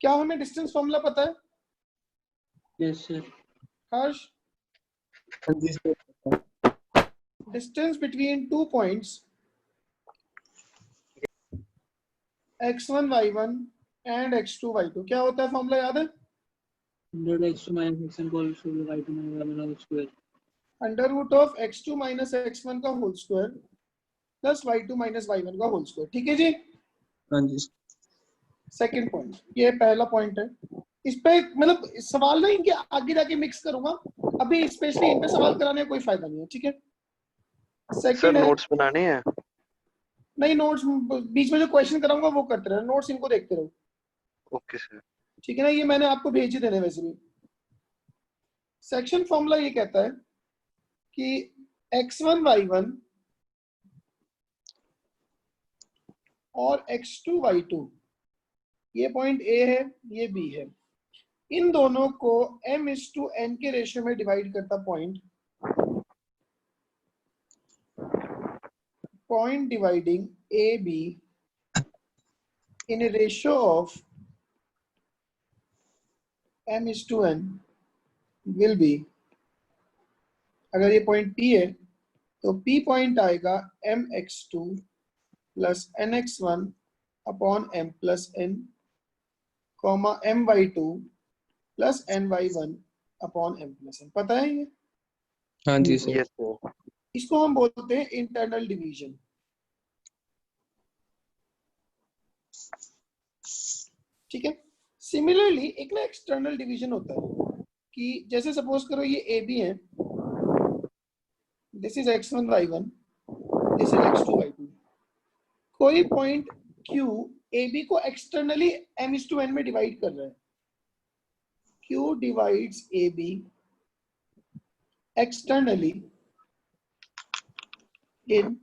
क्या हमें distance formula पता है? Yes sir. Harsh, distance between 2 points x1 y1 and x2 y2 क्या होता है? फॉर्मूला याद है? x2 minus x1 का whole square y2 minus y1 का whole square. Under root of x2 minus x1 का whole square plus y2 minus y1 का whole square. ठीक है जी? हाँ जी। सेकंड पॉइंट, ये पहला पॉइंट है। इस पे मतलब सवाल ना इनके आगे जाके मिक्स करूंगा, अभी स्पेशली इन पे सवाल कराने का कोई फायदा नहीं है। ठीक है? सेकंड है, नोट्स बनाने हैं? नहीं नोट्स बीच में जो क्वेश्चन कराऊंगा वो करते रहो, नोट्स इनको देखते रहो। Okay sir. ठीक है ना? ये मैंने आपको भेज ही देने वैसे भी। सेक्शन फॉर्मूला ये कहता है कि x1 y1 और x2 y2, ये पॉइंट A है, ये B है, इन दोनों को m/n के रेशियो में डिवाइड करता point dividing AB in a ratio of m/n will be, अगर ये पॉइंट P है तो P पॉइंट आएगा mx2 plus nx1 upon m plus n, comma my2 plus ny1 upon m plus n। पता है ये? हाँ जी सर। Yes sir. इसको हम बोलते हैं इंटरनल डिवीजन। ठीक है? सिमिलरली एक ना एक्सटर्नल डिवीजन होता है कि जैसे सपोज करो ये ए बी है, this is x1 y1, this is x2 y2। कोई पॉइंट Q ए बी को एक्सटर्नली m/n में डिवाइड कर रहा है। Q divides A B externally in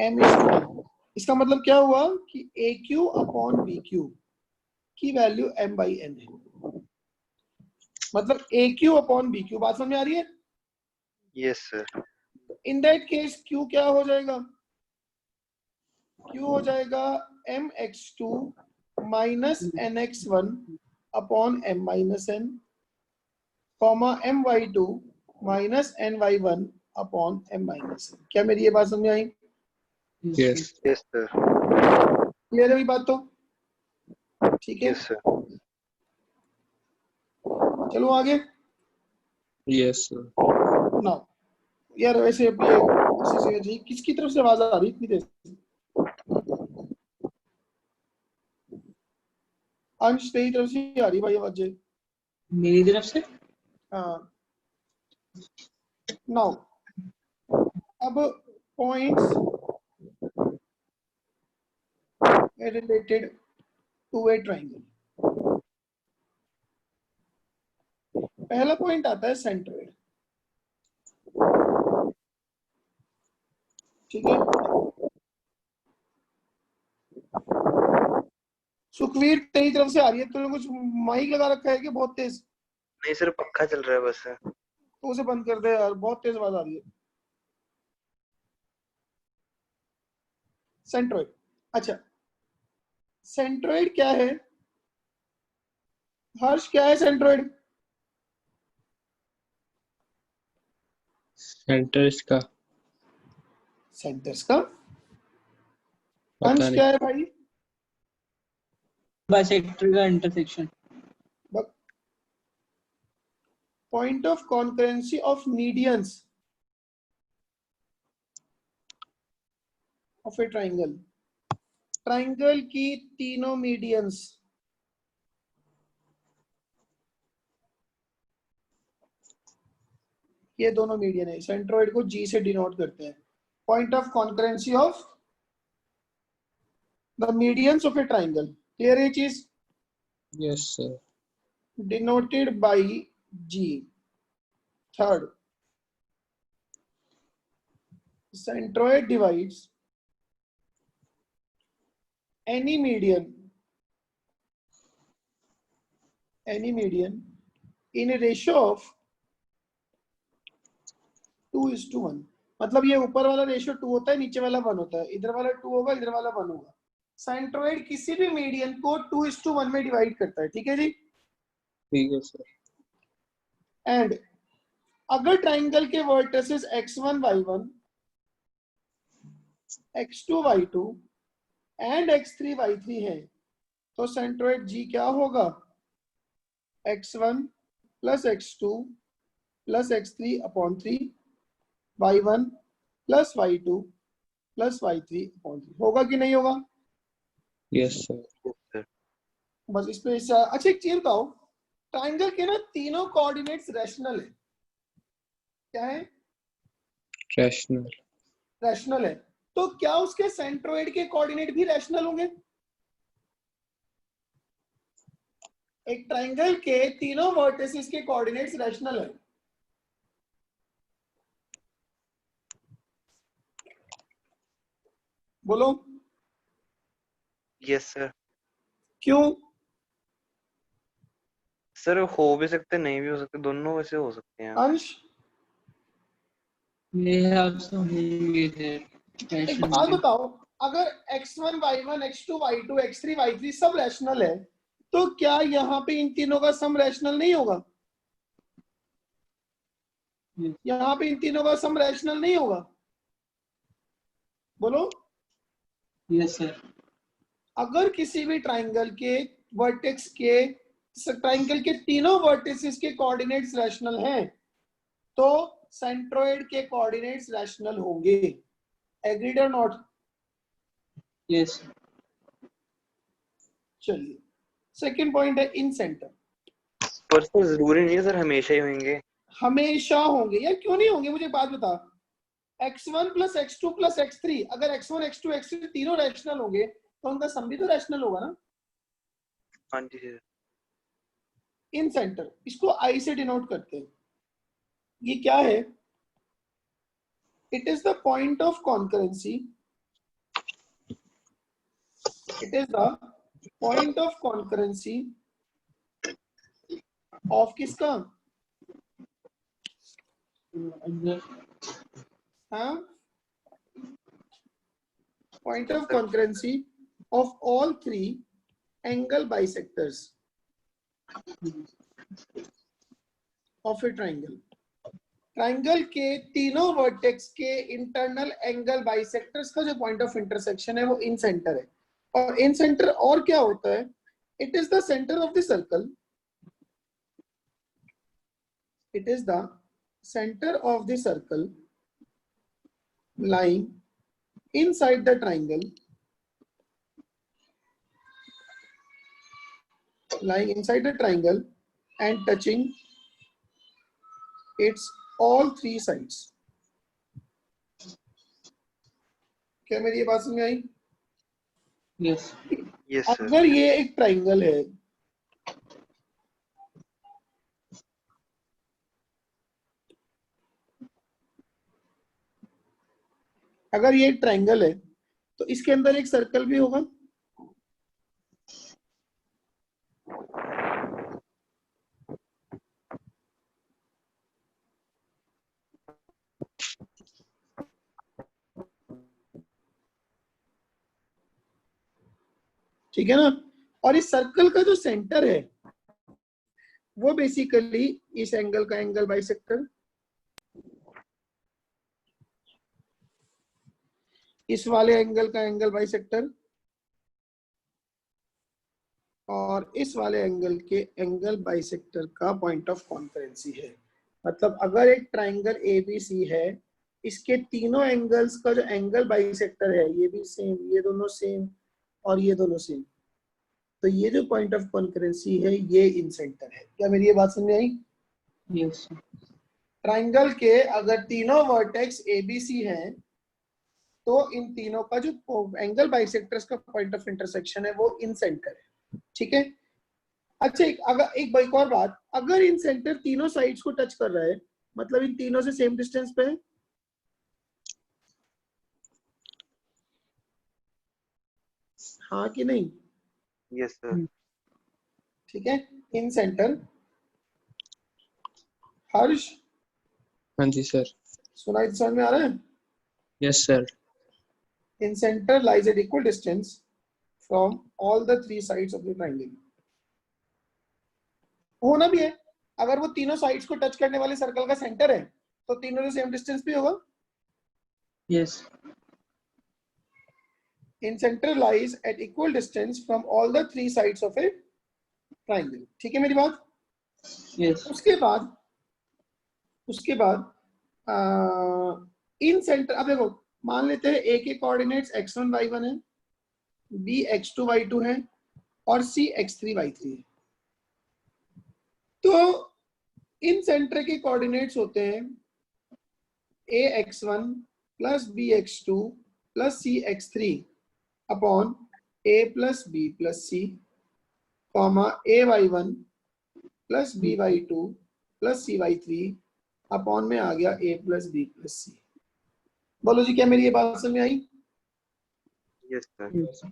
m/n। इसका मतलब क्या हुआ कि AQ अपॉन BQ की वैल्यू m/n है। मतलब AQ अपॉन BQ। बात समझ में आ रही है? Yes sir. In that case Q क्या हो जाएगा? Q हो जाएगा mx2 minus nx1 upon m minus n, comma my2 minus ny1 upon m minus n। क्या मेरी ये बात समझ में आई? Yes yes sir. क्लियर है ये बात तो? ठीक है, यस सर। चलो आगे। Yes sir. ना यार वैसे ये किसकी तरफ से आवाज आ रही है इतनी देर से? अंश तेरी तरफ से आ रही भाई आवाज। मेरी तरफ से? हाँ। नाउ अब points related to a triangle. पहला पॉइंट आता है सेंट्रोइड। ठीक है? सुखवीर तेरी तरफ से आ रही है, तूने कुछ माइक लगा रखा है कि बहुत तेज? नहीं सर, पंखा चल रहा है बस। तो उसे बंद कर दे यार, बहुत तेज आवाज आ रही है। सेंट्रोइड, अच्छा सेंट्रोइड क्या है? हर्ष क्या है सेंट्रोइड? सेंटर्स का सेंटर्स का। पता अंश नहीं। क्या है भाई? बाइसेक्टर का intersection. Point of concurrency of medians of A triangle. Triangle की तीनों मीडियंस, ये दोनों मीडियन है। सेंट्रोइड को G से डिनोट करते हैं। Point of concurrency of the medians of A triangle. Clear है ये चीज? Yes sir. Denoted by G। Third, centroid divides any median in a ratio of 2:1। मतलब ये ऊपर वाला रेशियो 2 होता है, नीचे वाला 1 होता है। इधर वाला 2 होगा, इधर वाला 1 होगा। सेंट्रोइड किसी भी मीडियन को 2:1 में डिवाइड करता है, ठीक है जी। ठीक है सर। एंड अगर ट्राइंगल के vertices x1 y1 x2 y2 and x3 y3 है तो सेंट्रोइड G क्या होगा, x1 plus x2 plus x3 upon 3 y1 plus y2 plus y3 upon 3 होगा कि नहीं होगा? Yes sir. yes sir, बस इस पे अच्छा एक चीज बताओ, ट्राइंगल के ना तीनों कोऑर्डिनेट्स रैशनल है, क्या है? रैशनल। रैशनल है, तो क्या उसके सेंट्रोइड के कोऑर्डिनेट भी रैशनल होंगे? एक ट्राइंगल के तीनों वर्टिसेस के कोऑर्डिनेट्स रैशनल है। बोलो yes sir. क्यों? सर हो भी सकते नहीं भी हो सकते, दोनों वैसे हो सकते हैं। अंश एक बात बताओ, अगर x1 y1 x2 y2 x3 y3 सब रैशनल है तो क्या यहाँ पे इन तीनों का सम रैशनल नहीं होगा? यहाँ पे इन तीनों का सम रैशनल नहीं होगा? बोलो। Yes sir. अगर किसी भी ट्राइंगल के वर्टेक्स के ट्राइंगल के तीनों वर्टिसेस के कोऑर्डिनेट्स रैशनल हैं तो सेंट्रोइड के कोऑर्डिनेट्स रैशनल होंगे। एग्रीड और नॉट? यस। चलिए सेकंड पॉइंट है इन सेंटर। पर सर जरूरी नहीं है सर हमेशा ही होंगे। हमेशा होंगे यार, क्यों नहीं होंगे? मुझे बात बता, x1 plus x2 plus x3, अगर x1 x2 x3 तीनों रैशनल होंगे तो उनका सम भी तो रैशनल होगा ना। हाँ जी सर। इन सेंटर, इसको आई से डिनोट करते हैं। ये क्या है? It is the point of concurrency, it is the point of concurrency of किसका? हाँ, point of concurrency of all 3 angle bisectors of A triangle. Triangle के तीनों वर्टेक्स के इंटरनल एंगल बाइसेक्टर्स का जो पॉइंट ऑफ इंटरसेक्शन है वो इन centre है। और इन सेंटर और क्या होता है? It is the centre of the circle, it is the centre of the circle lying inside the triangle, lying inside the triangle and touching its all 3 sides। क्या मेरी ये बात समझ में आई? यस। Yes sir. अगर ये एक ट्राइंगल है, अगर ये एक ट्राइंगल है तो इसके अंदर एक सर्कल भी होगा। ठीक है ना? और इस सर्कल का जो सेंटर है वो बेसिकली इस एंगल का एंगल बाइसेक्टर, इस वाले एंगल का एंगल बाइसेक्टर और इस वाले एंगल के एंगल बाइसेक्टर का पॉइंट ऑफ कॉन्करेंसी है। मतलब अगर एक ट्राइंगल ABC है, इसके तीनों एंगल्स का जो एंगल बाइसेक्टर है ये भी सेम, ये दोनों सेम और ये दोनों सेम, तो ये जो पॉइंट ऑफ कॉन्करेंसी है ये इन सेंटर है। क्या मेरी ये बात समझ में आई? यस। ट्राइंगल के अगर तीनों वर्टेक्स ABC हैं तो इन तीनों का जो एंगल बाइसेक्टर्स का पॉइंट ऑफ इंटरसेक्शन है वो इन सेंटर है। ठीक है? अच्छा एक और बात, अगर इन सेंटर तीनों साइड्स को टच कर रहा है मतलब इन तीनों से सेम डिस्टेंस पे है। हाँ कि नहीं? Yes sir. ठीक है, इन सेंटर। हर्ष हाँ जी सर। सुनाई समझ में आ रहा है? Yes sir. In center lies at equal distance from all the three sides of the triangle. होना भी है, अगर वो तीनों साइड्स को टच करने वाले सर्कल का सेंटर है तो तीनों से सेम डिस्टेंस भी होगा. Yes. In center lies at equal distance from all the three sides of a triangle. ठीक है मेरी बात? Yes. उसके बाद इन सेंटर, अब देखो मान लेते हैं ए के कोऑर्डिनेट्स x1 y1 है, b x2 y2 है और c x3 y3 है. तो इन सेंटर के कोऑर्डिनेट्स होते हैं a x1 plus b x2 plus c x3 upon a plus b plus c comma a y1 plus b y2 plus c y3 upon में आ गया a plus b plus c. बोलो जी क्या मेरी ये बात समझ में आई? Yes sir. Yes.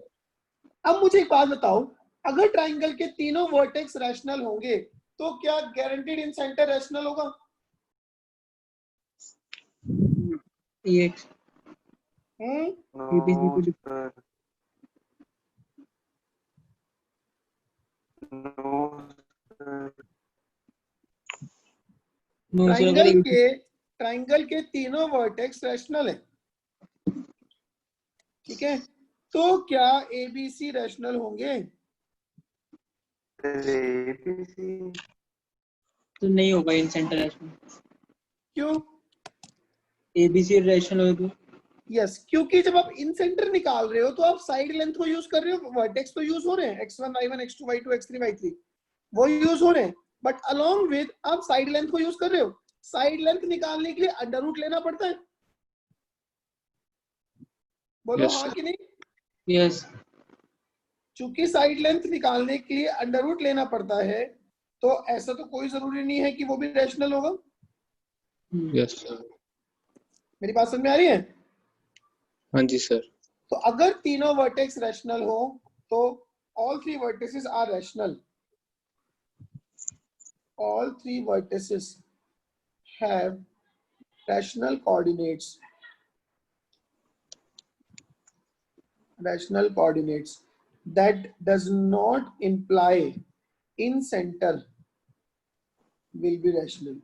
अब मुझे एक बात बताओ, अगर ट्राइंगल के तीनों वर्टेक्स रैशनल होंगे तो क्या गारंटीड इन सेंटर रैशनल होगा? EX. No sir. No sir. No sir, अगर ट्राइंगल के तीनों वर्टेक्स रैशनल है, ठीक है, तो क्या ABC रैशनल होंगे? ABC तो नहीं होगा इन सेंटर रैशनल. क्यों? ABC रैशनल हो तो यस, क्योंकि जब आप इन सेंटर निकाल रहे हो तो आप साइड लेंथ को यूज कर रहे हो, वर्टेक्स तो यूज हो रहे हैं x1 y1 x2 y2 x3 y3 वो यूज हो रहे हैं, बट अलोंग विद आप साइड लेंथ को यूज कर रहे हो. साइड लेंथ निकालने के लिए अंडर रूट लेना पड़ता है. बोलो Yes, हाँ sir. कि नहीं? Yes. चूंकि साइड लेंथ निकालने के लिए अंडर रूट लेना पड़ता है तो ऐसा तो कोई जरूरी नहीं है कि वो भी रैशनल होगा. Yes, sir. मेरी बात समझ में आ रही है? हाँ जी सर. तो अगर तीनों वर्टेक्स रैशनल हो तो all three vertices are rational. All three vertices have rational coordinates. Rational coordinates. That does not imply in center will be rational.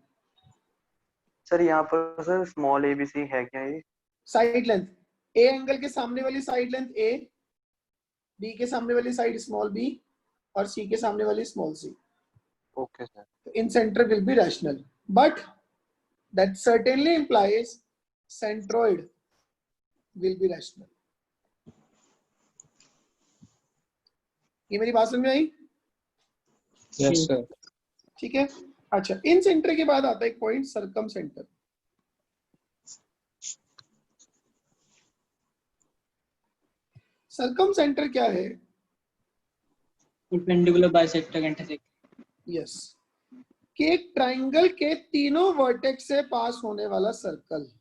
Sir यहाँ पर सर स्मॉल ABC है क्या ये? साइड लेंथ, ए एंगल के सामने वाली साइड लेंथ ए, B के सामने वाली साइड स्मॉल बी और सी के सामने वाली small c. Okay sir. In center will be rational, but that certainly implies centroid will be rational. ये मेरी बात समझ में आई? Yes, sir. ठीक है. अच्छा, इन सेंटर के बाद आता है एक पॉइंट सरकम सेंटर. सरकम सेंटर क्या है? परपेंडिकुलर बाइसेक्टर का इंटरसेक्ट. यस, कि एक ट्राइंगल के तीनों वर्टेक्स से पास होने वाला सर्कल.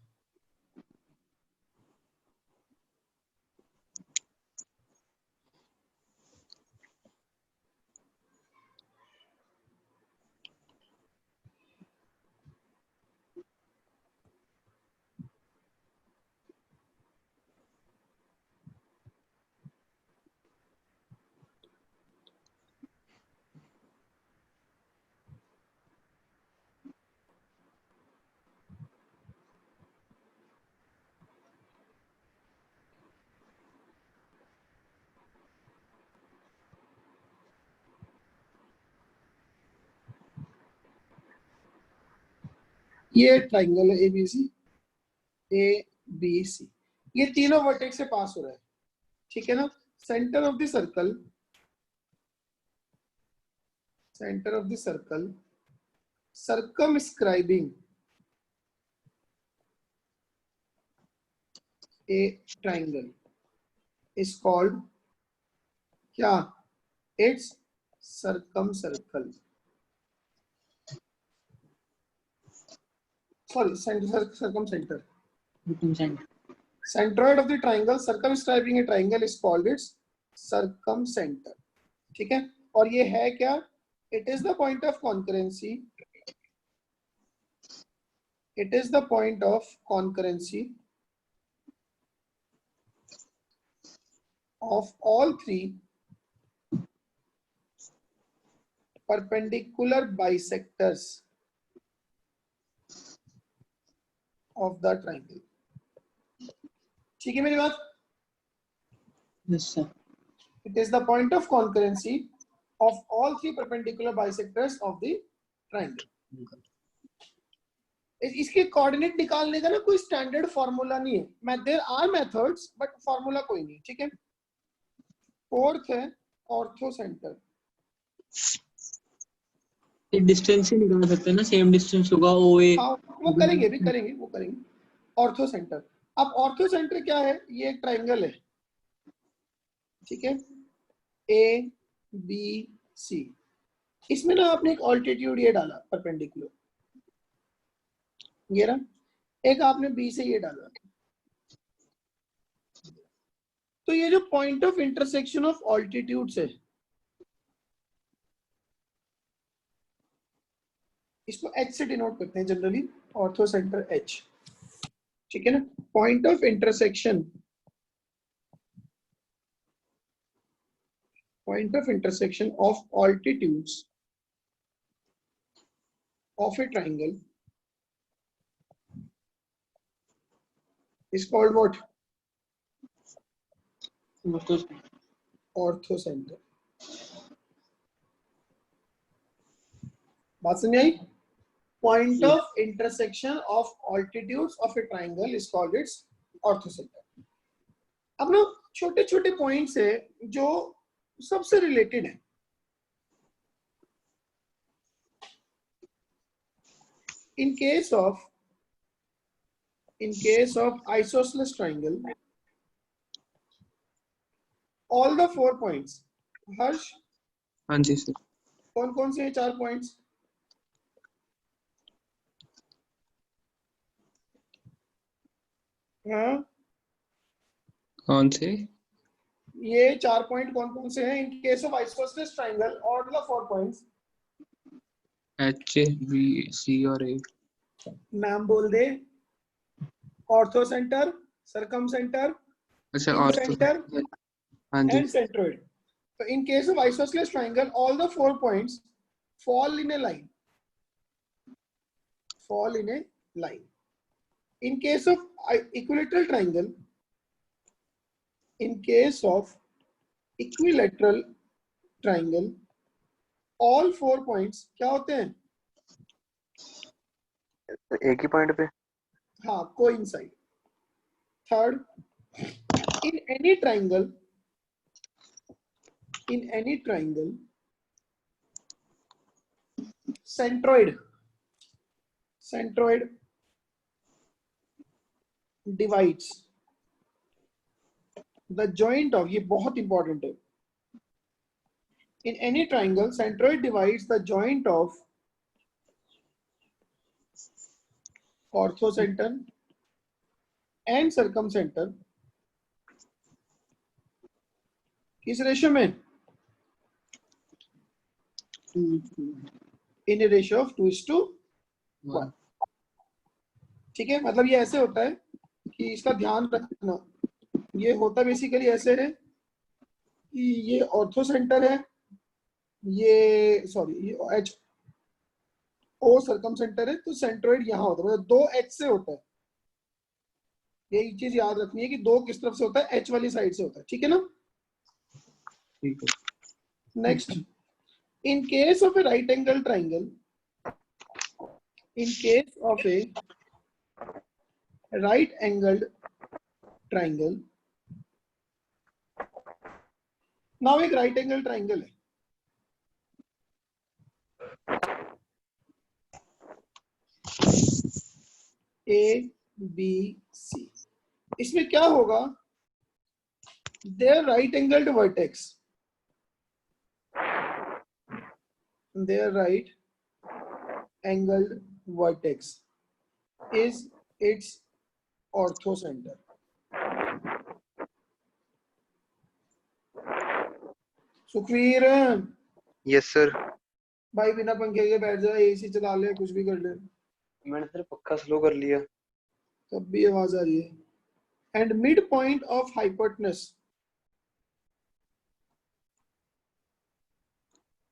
ये ट्राइंगल है ABC, ABC, ये तीनों वर्टेक्स से पास हो रहा है, ठीक है ना. Centre of the circle, center of the circle circumscribing a triangle is called क्या? It's circumcircle. Sorry, circumcenter. Centroid of the triangle circumscribing a triangle is called its circumcenter. ठीक है. और ये है क्या? It is the point of concurrency. It is the point of concurrency of all three perpendicular bisectors of the triangle. ठीक है मेरी बात? Yes, sir. It is the point of concurrency of all three perpendicular bisectors of the triangle. इसके coordinate निकालने का ना कोई standard formula नहीं है. There are methods but formula कोई नहीं. ठीक है. फोर्थ है ऑर्थो सेंटर. ये डिस्टेंस ही निकाल सकते हैं ना, सेम डिस्टेंस होगा OA. हाँ वो करेंगे भी करेंगे वो करेंगे. Ortho centre. अब ऑर्थो सेंटर क्या है? ये एक ट्राइंगल है. ठीक है. A B C. इसमें ना आपने एक ऑल्टीट्यूड ये डाला परपेंडिकुलर, ये रहा. एक आपने बी से ये डाला. तो ये जो point of intersection of altitudes है, इसको H से डिनोट करते हैं जनरली. Ortho centre H. ठीक है ना. Point of intersection of altitudes of A triangle is called what? Ortho center. बात समझ आई? Point of intersection of altitudes of a triangle is called its ortho center. अब ना छोटे छोटे पॉइंट्स है जो सबसे रिलेटेड है. In case of isosceles triangle, all the 4 points. हर्ष, हाँ जी सर. कौन कौन से 4 पॉइंट्स? हाँ, कौन से? ये 4 पॉइंट कौन कौन से हैं? In case of isosceles triangle और the 4 points. H, B, C और A. नाम बोल दे. ऑर्थो सेंटर, सरकम सेंटर, अच्छा इन ऑर्थो. सेंटर हाँ जी. and centroid. So in case of isosceles triangle, all the 4 points fall in a line. In case of equilateral triangle, all 4 points क्या होते हैं? एक ही पॉइंट पे. हाँ, coincide. Third, in any triangle, centroid divides the joint of, ये बहुत important है. In any triangle, centroid divides the joint of orthocenter and circumcenter. किस रेशियो में? In a ratio of 2:1. ठीक है. मतलब ये ऐसे होता है कि इसका ध्यान रखना. ये होता बेसिकली ऐसे है कि ये ऑर्थो सेंटर है, ये H O सर्कम सेंटर है, तो सेंट्रोइड यहाँ होता है. मतलब 2 H से होता है. यही चीज याद रखनी है कि 2 किस तरफ से होता है? H वाली साइड से होता है. ठीक है ना. ठीक है. Next, in case of a right angle triangle, now एक right angle triangle है. A B C. इसमें क्या होगा? Their right angled vertex is its orthocenter. Sukhvir, yes sir. भाई बिना पंखे के बैठ जा, एसी चला ले, कुछ भी कर ले. मैंने सिर्फ पक्का स्लो कर लिया. तब भी आवाज आ रही है. And mid point of hypotenuse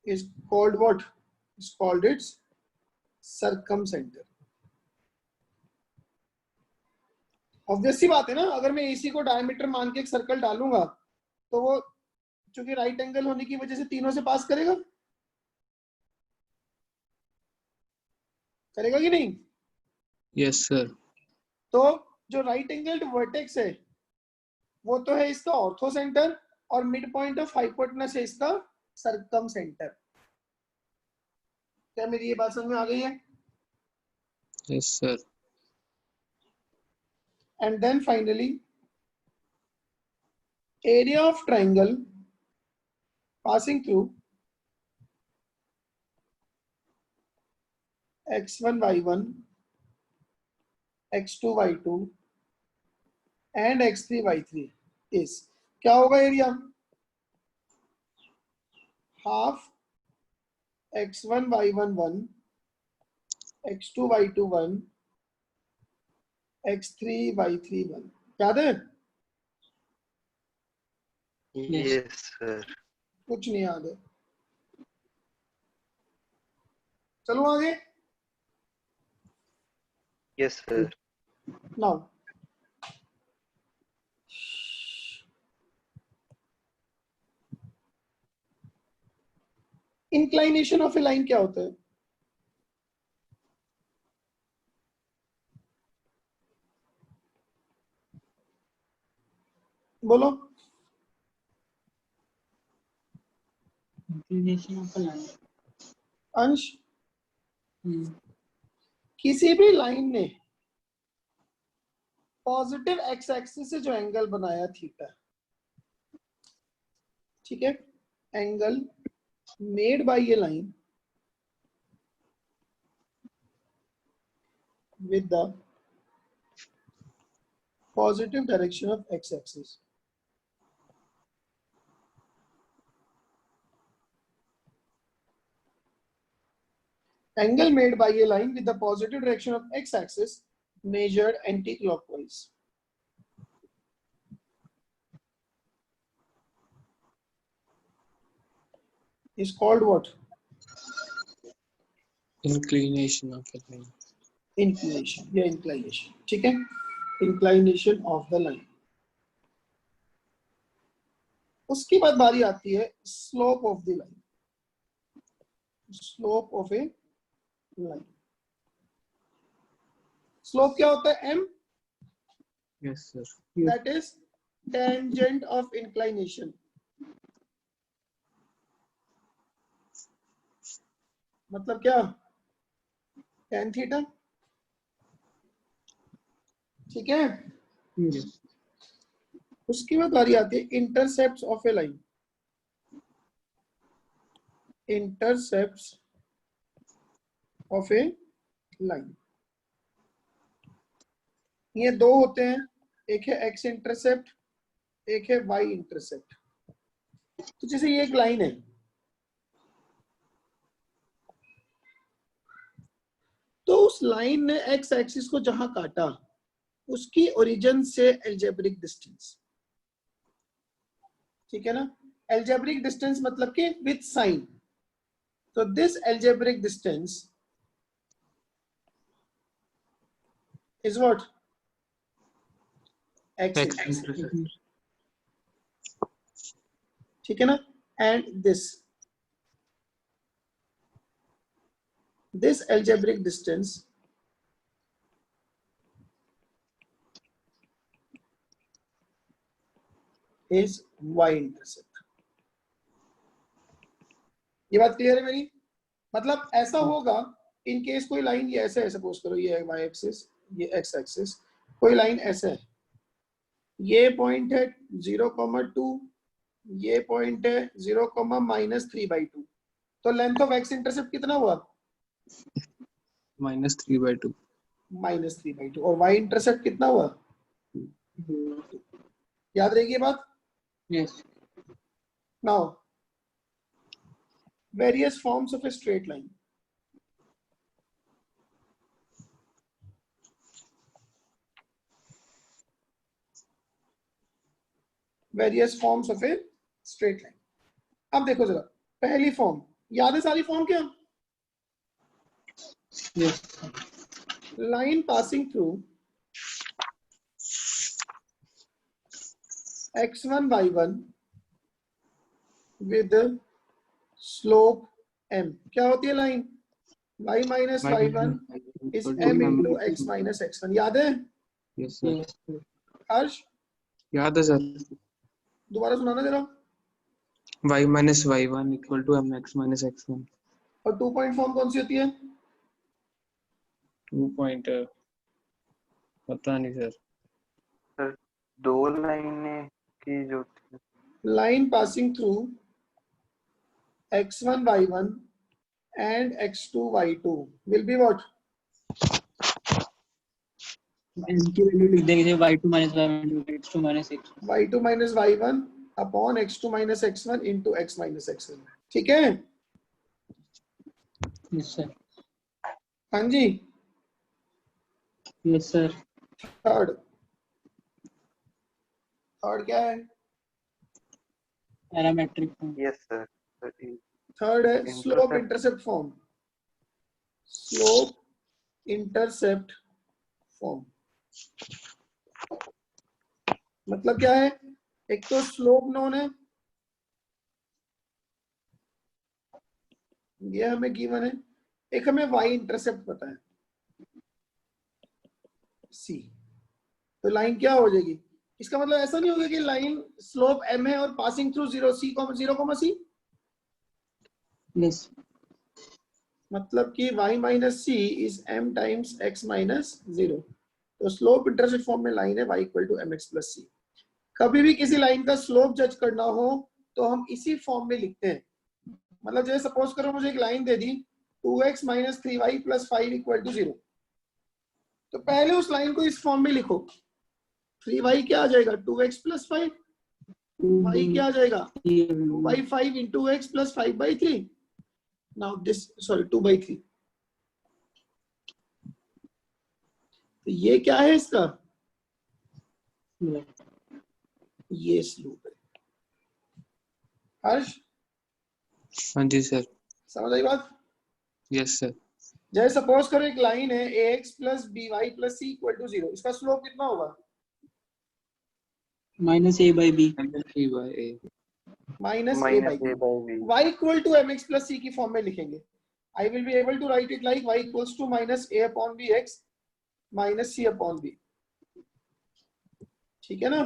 is called what? Is called its circumcenter. Obvious सी बात है ना, अगर मैं AC को डायमीटर मान के एक सर्कल डालूंगा तो वो चूंकि राइट एंगल होने की वजह से तीनों से पास करेगा, करेगा कि नहीं? Yes sir. तो जो राइट एंगल्ड वर्टेक्स है वो तो है इसका ऑर्थो सेंटर, और मिड पॉइंट ऑफ हाइपोटेनस है इसका सर्कम सेंटर। क्या मेरी ये बात समझ में आ गई है? Yes sir. And then finally, area of triangle passing through x1 y1, x2 y2 and x3 y3 is क्या होगा area? Half x1 y1 1, x2 y2 1, x3 y3 1। याद है? Yes sir. कुछ नहीं याद है। चलो आगे। Yes sir. Now inclination of a line क्या होता है? बोलो। Inclination of a line. अंश, किसी भी लाइन ने पॉजिटिव एक्स एक्सिस से जो एंगल बनाया थीटा, ठीक है, एंगल मेड बाय ये line with the positive direction of x-axis. Angle made by a line with the positive direction of x-axis measured anti-clockwise is called what? Inclination of a line. Inclination या inclination, ठीक है, inclination of the line। उसकी बाद बारी आती है slope of the line, slope of a line। slope क्या होता है? m, Yes sir. that is tangent of inclination। मतलब क्या? tan थीटा, ठीक है। Yes. उसकी बाद बारी आती है intercept of a line. Intercept of a line, ये दो होते हैं, एक है एक्स इंटरसेप्ट, एक है वाई इंटरसेप्ट। तो जैसे ये एक लाइन है, तो उस लाइन ने एक्स एक्सिस को जहां काटा उसकी ओरिजिन से एल्जेब्रिक डिस्टेंस, ठीक है ना, एल्जेब्रिक डिस्टेंस मतलब कि विद साइन। तो this algebraic distance is what? X X intercept, intercept. ठीक है ना। And this algebraic distance is y intercept। ये बात क्लियर है मेरी? मतलब ऐसा होगा, इन केस कोई लाइन ये ऐसे है, सपोज करो ये है y एक्सिस, ये x एक्सिस, कोई लाइन ऐसे है, ये पॉइंट है 0,2, ये पॉइंट है 0,-3/2, तो लेंथ ऑफ x इंटरसेप्ट कितना हुआ? -3/2. -3/2। और y इंटरसेप्ट कितना हुआ? याद रहेगी ये बात? Yes. Now, various forms of a straight line. Various forms of a straight line. अब देखो जरा, पहली फॉर्म याद है सारी फॉर्म क्या? Yes. Line passing through x1 y1 with slope m। क्या होती है line? y minus y1 is m into x minus x1। याद है yes sir, Yes. Sir. Harsh? याद है सर। दोबारा सुनाना जरा। y minus y1 equal to mx minus x1। और 2 पॉइंट फॉर्म कौन सी होती है? 2 पॉइंट पता नहीं सर। सर दो लाइनें की जो थी। Line passing through x1 y1 and x2 y2 will be what? M की वैल्यू लिख देंगे जब y2 minus y1 into x2 minus x1। y2 minus y1 upon x2 minus x1 into x minus x1। ठीक है? Yes sir. हाँ जी। Yes sir. Third क्या है? Parametric form। Yes sir. Third है slope Intercept। Intercept form. Slope intercept form मतलब क्या है? एक तो स्लोप नोन है, ये हमें गिवन है। एक हमें y इंटरसेप्ट पता है c। तो लाइन क्या हो जाएगी? इसका मतलब ऐसा नहीं होगा कि लाइन स्लोप m है और पासिंग थ्रू 0,c। Yes। मतलब कि y minus c is m times x minus 0। तो स्लोप इंटरसेप्ट फॉर्म में लाइन है y equal to mx plus c। कभी भी किसी लाइन का स्लोप जज करना हो तो हम इसी फॉर्म में लिखते हैं। मतलब जैसे सपोज करो मुझे एक लाइन दे दी 2x minus 3y plus 5 equal to 0, तो पहले उस लाइन को इस फॉर्म में लिखो। 3y क्या आ जाएगा? 2x plus 5। y क्या आ जाएगा? 2/5 into x plus 5/3। Now this, sorry, 2/3। तो ये क्या है इसका? ये स्लोप है। हर्ष हाँ जी सर। समझ आई बात? Yes sir. जैसे सपोज करो एक लाइन है ax plus by plus c equal to 0। इसका स्लोप कितना होगा? minus a by b। Minus a by b। y equal to mx plus c की फॉर्म में लिखेंगे। I will be able to write it like y equals to minus a upon b x minus c upon b। ठीक है ना?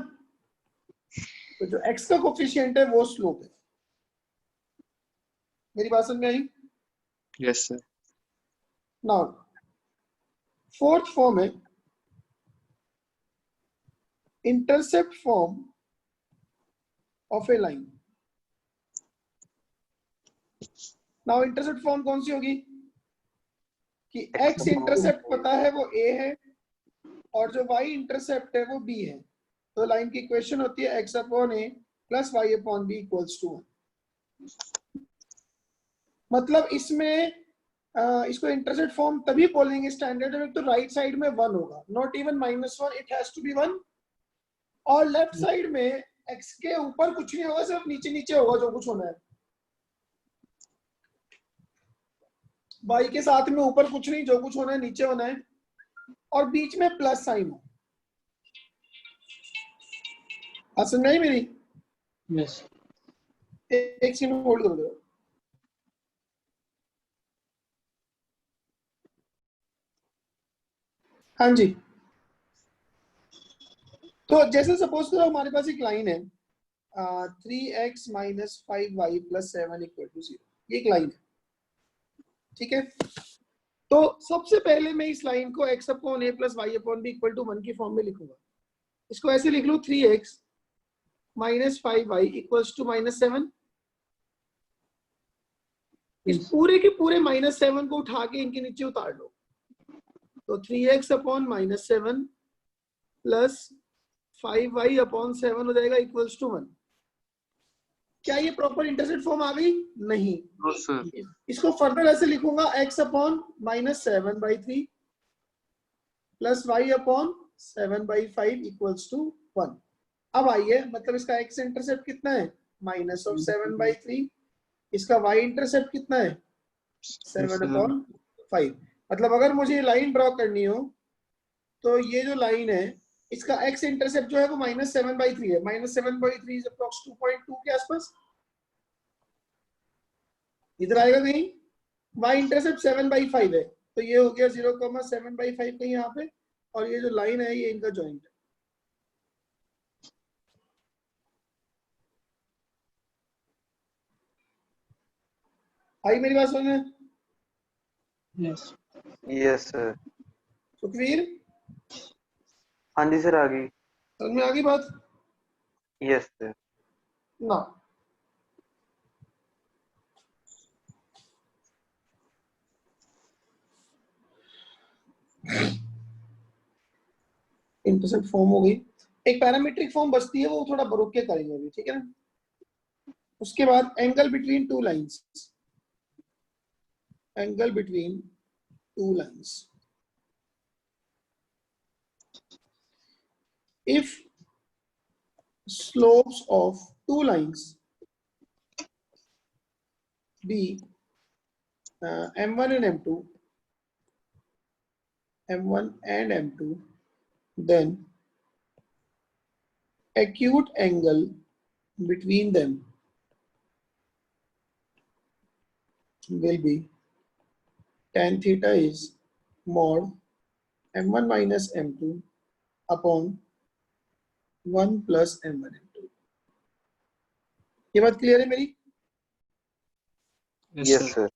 तो जो x का coefficient है वो स्लोप है। मेरी बात समझ में आई? Yes sir. Now fourth form है intercept form of a line. Now intercept form कौन सी होगी? कि x इंटरसेप्ट पता है वो a है और जो y इंटरसेप्ट है वो b है। तो लाइन की इक्वेशन होती है x upon a plus y upon b equals to 1। मतलब इसमें इसको इंटरसेप्ट फॉर्म तभी बोलेंगे स्टैंडर्ड में तो राइट साइड में 1 होगा, not even -1, it has to be 1। और लेफ्ट साइड में x के ऊपर कुछ नहीं होगा, सिर्फ नीचे नीचे होगा जो कुछ होना है। y के साथ में ऊपर कुछ नहीं, जो कुछ होना है नीचे होना है। और बीच में प्लस साइन हो। समझ में आई मेरी? Yes। एक सेकंड होल्ड कर दो। हाँ जी। तो जैसे सपोज करो हमारे पास एक लाइन है 3x minus 5y plus 7 equal to 0। ये एक लाइन है, ठीक है? तो सबसे पहले मैं इस लाइन को x upon a plus y upon b equal to 1 की फॉर्म में लिखूंगा। इसको ऐसे लिख लूं 3x minus 5y equals to -7। इस पूरे के पूरे -7 को उठा के इनके नीचे उतार लो। तो 3x upon -7 plus 5y upon 7 हो जाएगा इक्वल्स टू 1। क्या ये प्रॉपर इंटरसेप्ट फॉर्म आ गई? नहीं। सर। इसको फर्दर ऐसे लिखूंगा x upon -7/3 plus y upon 7/5 equals to 1। अब आइए, मतलब इसका x इंटरसेप्ट कितना है? -7/3 इसका वाई इंटरसेप्ट कितना है 7/5। मतलब अगर मुझे लाइन ड्रॉ करनी हो तो ये जो लाइन है इसका एक्स इंटरसेप्ट जो है वो -7/3 है। -7/3 इज अप्रॉक्स 2.2 के आसपास इधर आएगा कहीं। वाई इंटरसेप्ट 7/5 है तो ये हो गया 0,7/5 कहीं यहाँ पे, और ये जो लाइन है ये इनका जॉइंट है। आई मेरी बात समझ में? Yes yes sir. सुखवीर हाँ जी सर, आ गई। समझ में आ गई बात यस सर। ना? इंटरसेप्ट फॉर्म हो गई, एक पैरामीट्रिक फॉर्म बचती है, वो थोड़ा बरुक के करेंगे अभी, ठीक है ना। उसके बाद angle between two lines, angle between two lines. If slopes of two lines be M1 and M2, M1 and M2, then acute angle between them will be tan theta is mod M1 minus M2 upon 1 plus M1 M2। ये बात clear है मेरी? Yes sir.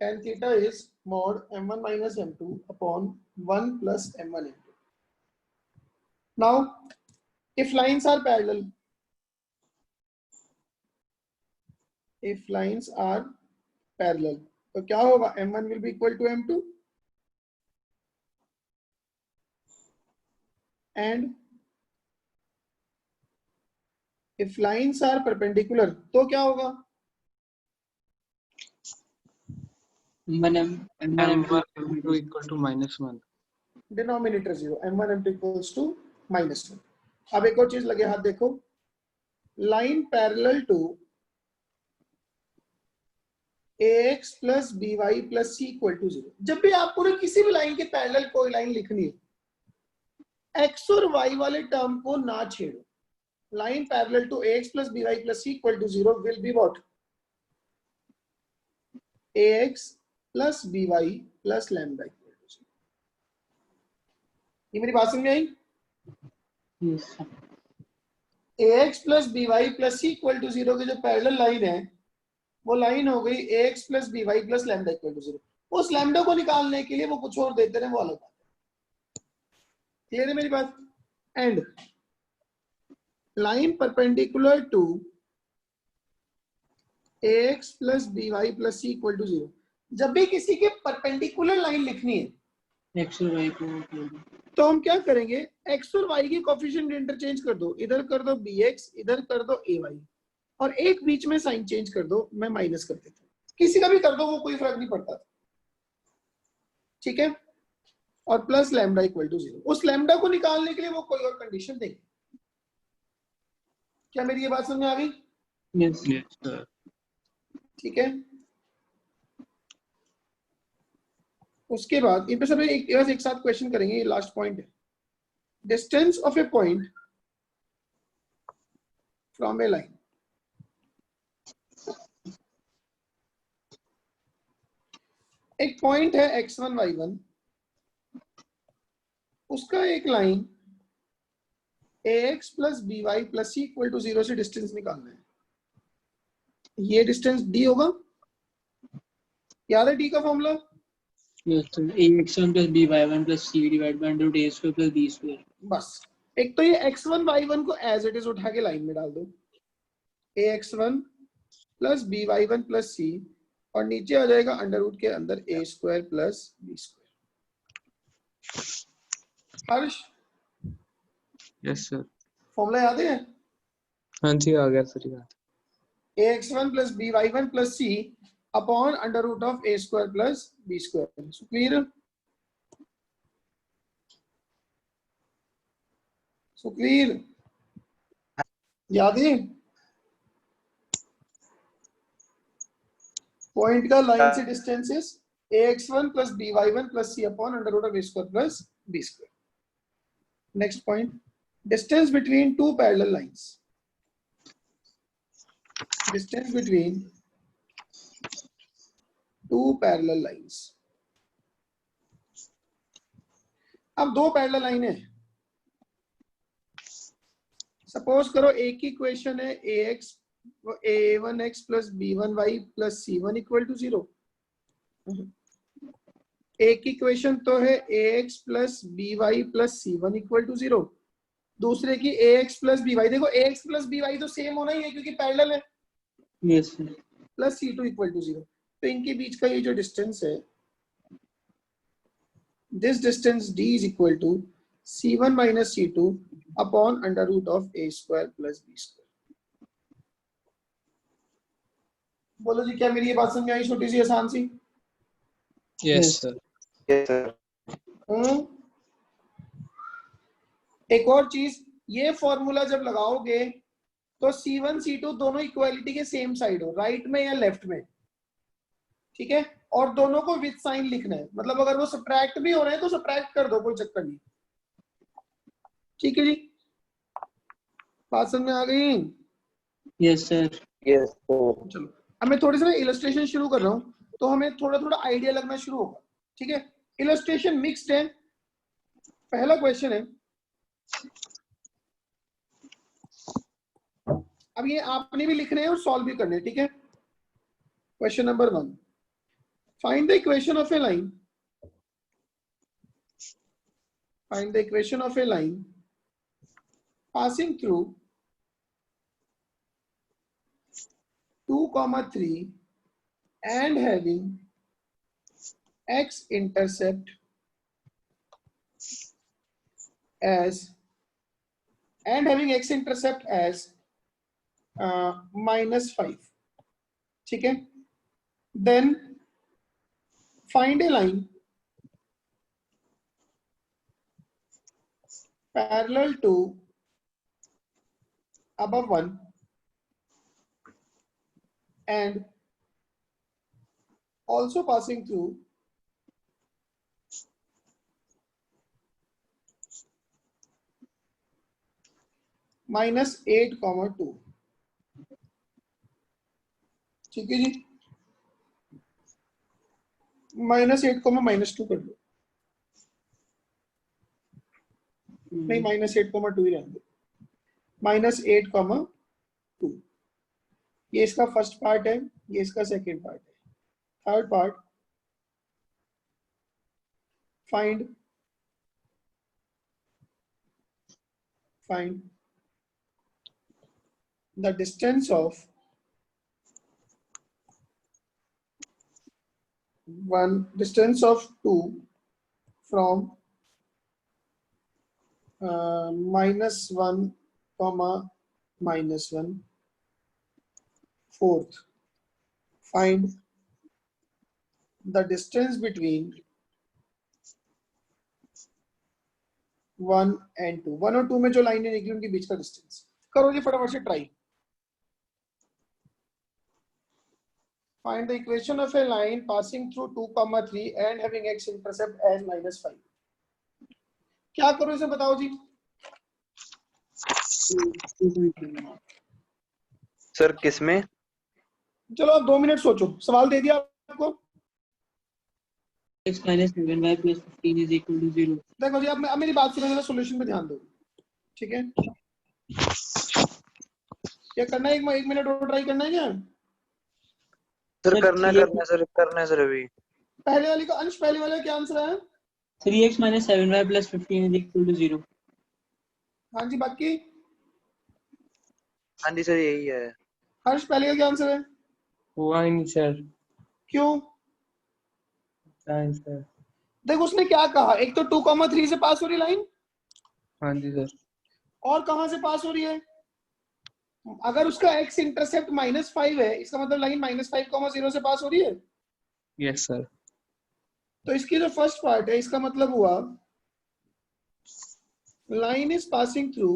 Tan theta is mod M1 minus M2 upon 1 plus M1 M2। Now, if lines are parallel, तो क्या होगा? M1 will be equal to M2 and if lines are perpendicular तो क्या होगा? M1 M2 equal to -1। Denominator 0, M1 M2 equals to -1। अब एक और चीज लगे हाथ देखो, line parallel to ax plus by plus c equal to 0। जब भी आपको ना किसी भी लाइन के पैरेलल कोई लाइन लिखनी है, x और y वाले टर्म को ना छेड़ो। Line parallel to ax plus by plus c equal to 0 will be what? ax plus by plus lambda equal to 0। ये मेरी बात समझ में आई? Yes ax plus by plus c equal to 0 की जो पैरेलल लाइन है वो लाइन हो गई ax plus by plus lambda equal to 0। उस लैम्डा को निकालने के लिए वो कुछ और देते रहे, वो अलग बात है। क्लियर है मेरी बात? And line perpendicular to ax plus by plus c equal to 0। जब भी किसी के परपेंडिकुलर लाइन लिखनी है एक्स और वाई को तो हम क्या करेंगे? x और y के कोफिशिएंट इंटरचेंज कर दो, इधर कर दो bx, इधर कर दो ay, और एक बीच में साइन चेंज कर दो, मैं माइनस कर देता हूँ, किसी का भी कर दो, वो कोई फर्क नहीं पड़ता, ठीक है। और प्लस लैम्डा इक्वल टू 0। उस लैम्डा को निकालने के लिए वो कोई और कंडीशन देंगे। क्या मेरी ये बात समझ में आ गई? Yes sir. ठीक है। उसके बाद इन पे सब एक साथ क्वेश्चन करेंगे, ये लास्ट पॉइंट है। Distance of A point from A line, एक पॉइंट है x1 y1, उसका एक line ax plus by plus c equal to 0 से डिस्टेंस निकालना है। ये डिस्टेंस d होगा, याद है d का formula? Yes sir ax1 plus by1 plus c divided by under root a square plus b square। बस एक तो ये x1 y1 को एज इट इज उठा के लाइन में डाल दो, ax1 plus by1 plus c, और नीचे आ जाएगा अंडर रूट के अंदर a square plus b square. Harsh yes sir. Formula याद है? हाँ जी, आ गया सर याद। ax1 plus by1 plus c upon under root of a square plus b square. Sukhvir याद है? पॉइंट का लाइन से distance is ax1 plus by1 plus c upon under root of a square plus b square. Next point, distance between two parallel lines. Distance between two parallel lines. अब दो parallel line है, suppose करो एक ही equation है a1x plus b1y plus c1 equal to 0. एक equation तो है ax plus by plus c1 equal to 0. दूसरे की ax plus by, देखो ax plus by तो सेम होना ही है क्योंकि पैरेलल है. Yes sir. Plus c2 equal to 0. तो इनके बीच का ये जो डिस्टेंस है, this distance d is equal to c1 minus c2 upon under root of a square plus b square. बोलो जी, क्या मेरी ये बात समझ आई? छोटी सी आसान सी. Yes, sir. Yes, sir. एक और चीज, ये फॉर्मूला जब लगाओगे तो c1 c2 दोनों इक्वालिटी के सेम साइड हो, राइट में या लेफ्ट में, ठीक है, और दोनों को विद साइन लिखना है. मतलब अगर वो सब्ट्रैक्ट भी हो रहे हैं तो सब्ट्रैक्ट कर दो, कोई चक्कर नहीं. ठीक है जी, बात समझ में आ गई? Yes sir. Yes, sir. चलो अब मैं थोड़ी सी ना इलस्ट्रेशन शुरू कर रहा हूँ तो हमें थोड़ा थोड़ा आइडिया लगना शुरू होगा. ठीक है, इलस्ट्रेशन मिक्स्ड है. पहला क्वेश्चन है, अब ये आपने भी लिखने हैं और सॉल्व भी करने हैं. ठीक है, question number 1, find the equation of a line. Find the equation of a line passing through 2,3 and having x intercept as -5. ठीक है, then find a line parallel to above 1 and also passing through -8,2. ठीक है जी, -8, -2 कर लो. नहीं, -8,2 ही रहने दो. -8,2. ये इसका फर्स्ट पार्ट है, ये इसका सेकेंड पार्ट है. Third part, find the distance of two from -1, -1. Fourth, find the distance between 1 and 2. 1 और 2 में जो लाइनें निकली उनके बीच का डिस्टेंस. करो जी फटाफट से try. Find the equation of a line passing through 2,3 and having x intercept as -5. क्या करो इसे बताओ जी. सर किसमें? चलो आप 2 मिनट सोचो, सवाल दे दिया आपको. X minus 7y plus 15 is equal to 0. देखो जी, अब मेरी बात सुनो, सॉल्यूशन पे ध्यान दो. ठीक है, क्या करना है? 1 मिनट और ट्राई करना है क्या? सर करना है सर अभी. पहले वाली का अंश, पहले वाला क्या आंसर है? 3x minus 7y plus 15 is equal to 0. हाँ जी, बाकी हाँ जी सर, यही है. हर्ष, पहले का क्या आंसर है? हुआ ही नहीं सर. क्यों? सर. देखो उसने क्या कहा, एक तो 2,3 से पास हो रही लाइन. हाँ जी सर. और कहां से पास हो रही है? अगर उसका x इंटरसेप्ट -5 है, इसका मतलब लाइन -5,0 से पास हो रही है. Yes sir. तो इसकी जो फर्स्ट पार्ट है, इसका मतलब हुआ line is passing through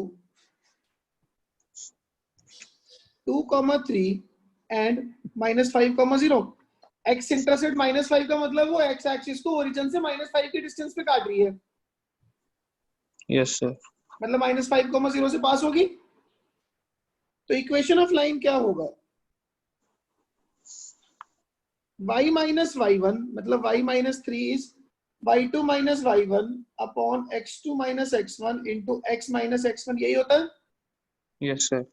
2,3 and -5,0. X intercept -5 का मतलब वो एक्स एक्सिस को ओरिजिन से -5 की डिस्टेंस पे काट रही है, यस सर। मतलब -5, 0 से पास होगी। तो इक्वेशन ऑफ लाइन क्या होगा? y minus y1 मतलब y minus 3 is y2 minus y1 upon x2 minus x1 into x minus x1, यही होता है। Yes sir.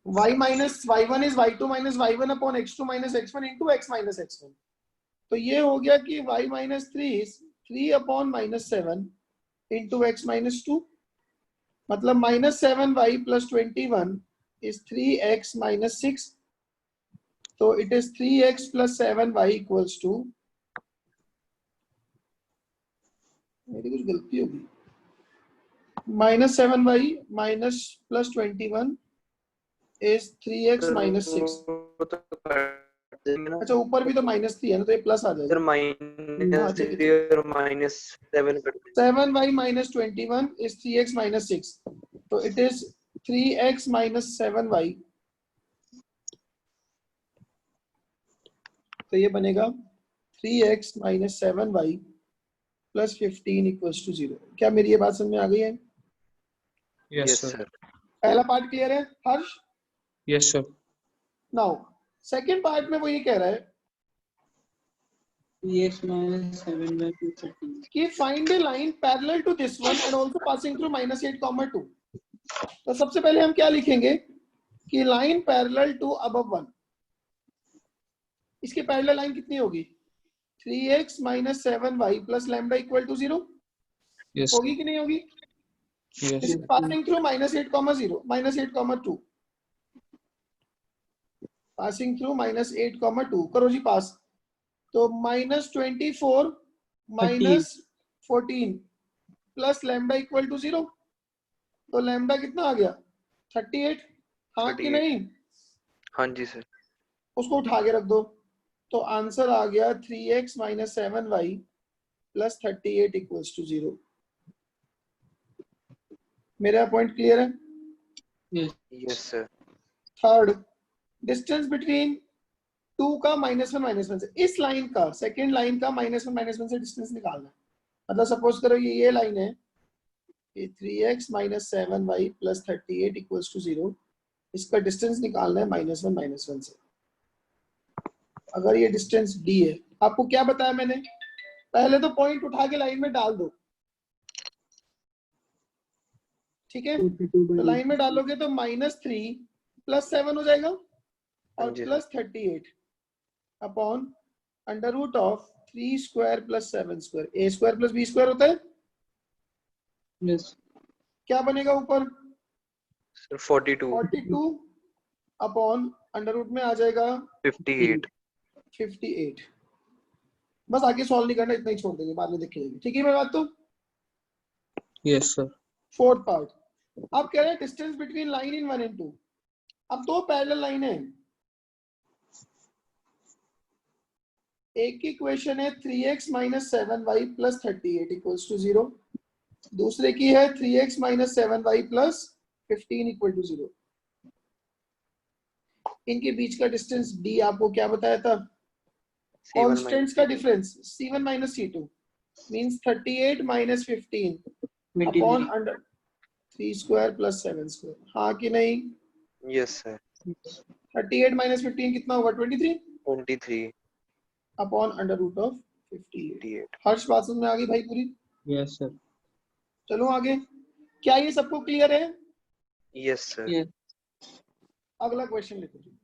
y minus y1 is y2 minus y1 upon x2 minus x1 into x minus x1। तो ये हो गया कि y minus 3 is 3 upon minus 7 into x minus 2, मतलब -7y plus 21 is 3x minus 6। तो it is 3x plus 7y equals to, मेरी कुछ गलती होगी, -7y minus plus 21 is 3x minus 6। अच्छा ऊपर भी तो -3 है ना, तो ये प्लस आ इधर जाएगा। हाँ -3 जी, और -7 कट गए। 7y minus 21 is 3x minus 6, तो it is 3x minus 7y, तो ये बनेगा 3x minus 7y plus 15 equals to 0। क्या मेरी ये बात समझ में आ गई है? Yes yes sir. सर। पहला पार्ट क्लियर है Harsh? Yes sir. Now second part में वो ये कह रहा है 3x minus 7y plus 13। कि find a line parallel to this one and also passing through -8, 2। तो सबसे पहले हम क्या लिखेंगे कि लाइन पैरेलल टू अबव 1, इसके पैरेलल लाइन कितनी होगी? 3x minus 7y plus lambda equal to 0, yes होगी कि नहीं होगी? Yes passing through -8, 2, passing through -8, 2 करो जी पास। तो -24 minus 14 plus lambda equal to 0, तो लैम्डा कितना आ गया? 38। हाँ कि 38। नहीं? हाँ जी सर। उसको उठा के रख दो, तो आंसर आ गया 3x minus 7y plus 38 equals to 0। मेरा पॉइंट क्लियर है? Yes sir. Third, distance between 2 का -1 से, इस लाइन का सेकेंड लाइन का -1 से डिस्टेंस निकालना है। मतलब सपोज करो ये लाइन है, ये 3x minus 7y plus 38 equals to 0, इसका डिस्टेंस निकालना है -1 से। अगर ये डिस्टेंस d है, आपको क्या बताया मैंने? पहले तो पॉइंट उठा के लाइन में डाल दो, ठीक है? तो लाइन में डालोगे तो -3 प्लस 7 हो जाएगा और जी। Plus 38 upon under root of 3 square plus 7 square, a square plus b square होता है। यस क्या बनेगा ऊपर? सर 42 42 अपॉन अंडर रूट में आ जाएगा 58। 58। बस आगे सॉल्व नहीं करना, इतना ही छोड़ देंगे, बाद में देख लेंगे, ठीक है मेरी बात? तो यस सर। फोर्थ पार्ट, आप कह रहे हैं distance between line in 1 and 2। अब दो पैरेलल लाइन है, एक की इक्वेशन है 3x minus 7y plus 38 equals to 0, दूसरे की है 3x minus 7y plus 15 equal to 0। इनके बीच का डिस्टेंस d आपको क्या बताया था? कांस्टेंट्स का difference c1 minus c2 means 38 minus 15 upon under 3 square plus 7 square. हाँ कि नहीं? Yes sir. 38 minus 15 कितना होगा? 23 23। Upon under root of 58। 58। Harsh बात समझ में आ गई भाई पूरी? Yes sir. चलो आगे, क्या ये सबको क्लियर है? Yes sir. अगला क्वेश्चन लिखो जी।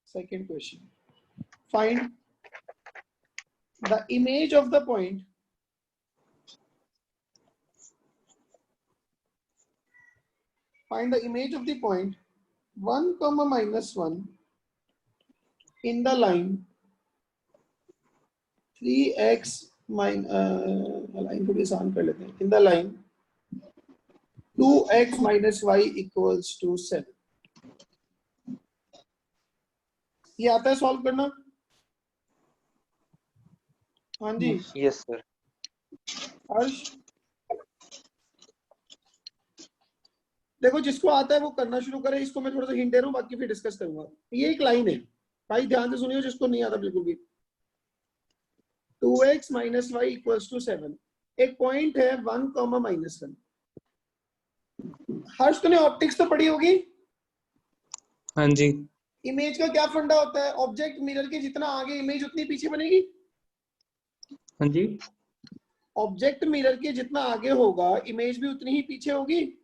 Second question, find the image of the point find the image of the point 1, -1 in the line 3x line को भी आसान कर लेते हैं, in the line 2x minus y equals to 7। ये आता है सॉल्व करना? हाँ जी यस सर। हर्ष, देखो जिसको आता है वो करना शुरू करे, इसको मैं थोड़ा सा हिंट दे रहा हूँ, बाकी फिर डिस्कस करूंगा। ये एक लाइन है भाई, ध्यान से सुनियो जिसको नहीं आता बिल्कुल भी। 2x minus Y equals to 7, एक पॉइंट है 1, -1। हर्ष तूने ऑप्टिक्स तो पढ़ी होगी। हाँ जी। इमेज का क्या फंडा होता है? ऑब्जेक्ट मिरर के जितना आगे इमेज उतनी पीछे बनेगी। हाँ जी। ऑब्जेक्ट मिरर के जितना आगे होगा इमेज भी उतनी ही पीछे होगी।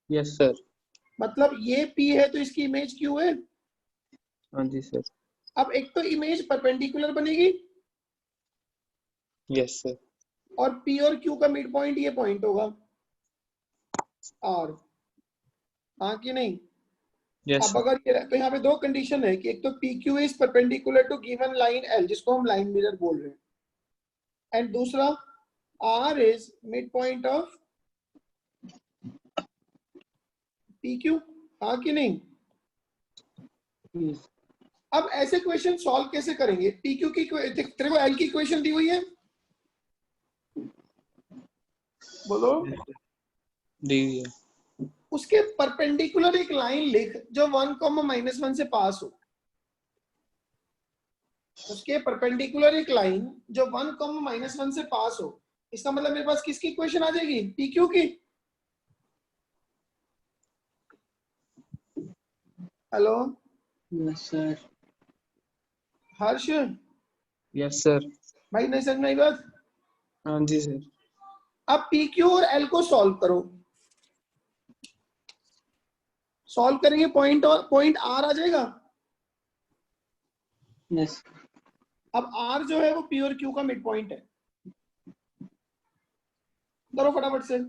Yes sir. मतलब ये P है तो इसकी इमेज Q है। हाँ जी सर। अब एक तो इमेज परपेंडिकुलर बनेगी, यस सर। और P और Q का मिड पॉइंट ये पॉइंट होगा R। हाँ कि नहीं? यस अब सर। अगर ये तो यहाँ पे दो कंडीशन है कि एक तो PQ is perpendicular to given line L, जिसको हम लाइन मिरर बोल रहे हैं, एंड दूसरा R is mid point of PQ। हाँ कि नहीं? Yes. अब ऐसे क्वेश्चन सॉल्व कैसे करेंगे? PQ की तेरे को L की इक्वेशन दी हुई है, बोलो। दी हुई है। उसके परपेंडिकुलर एक लाइन लिख जो 1, -1 से पास हो। उसके परपेंडिकुलर एक लाइन जो 1, -1 से पास हो। इसका मतलब मेरे पास किसकी इक्वेशन आ जाएगी? PQ की। Hello Yes, sir. हर्ष यस सर। भाई, नहीं समझ में आई बात? हाँ जी सर। अब PQ और L को सॉल्व करो। सॉल्व करेंगे पॉइंट और पॉइंट R आ जाएगा। Yes. अब R जो है वो P और Q का मिड पॉइंट है। करो फटाफट से।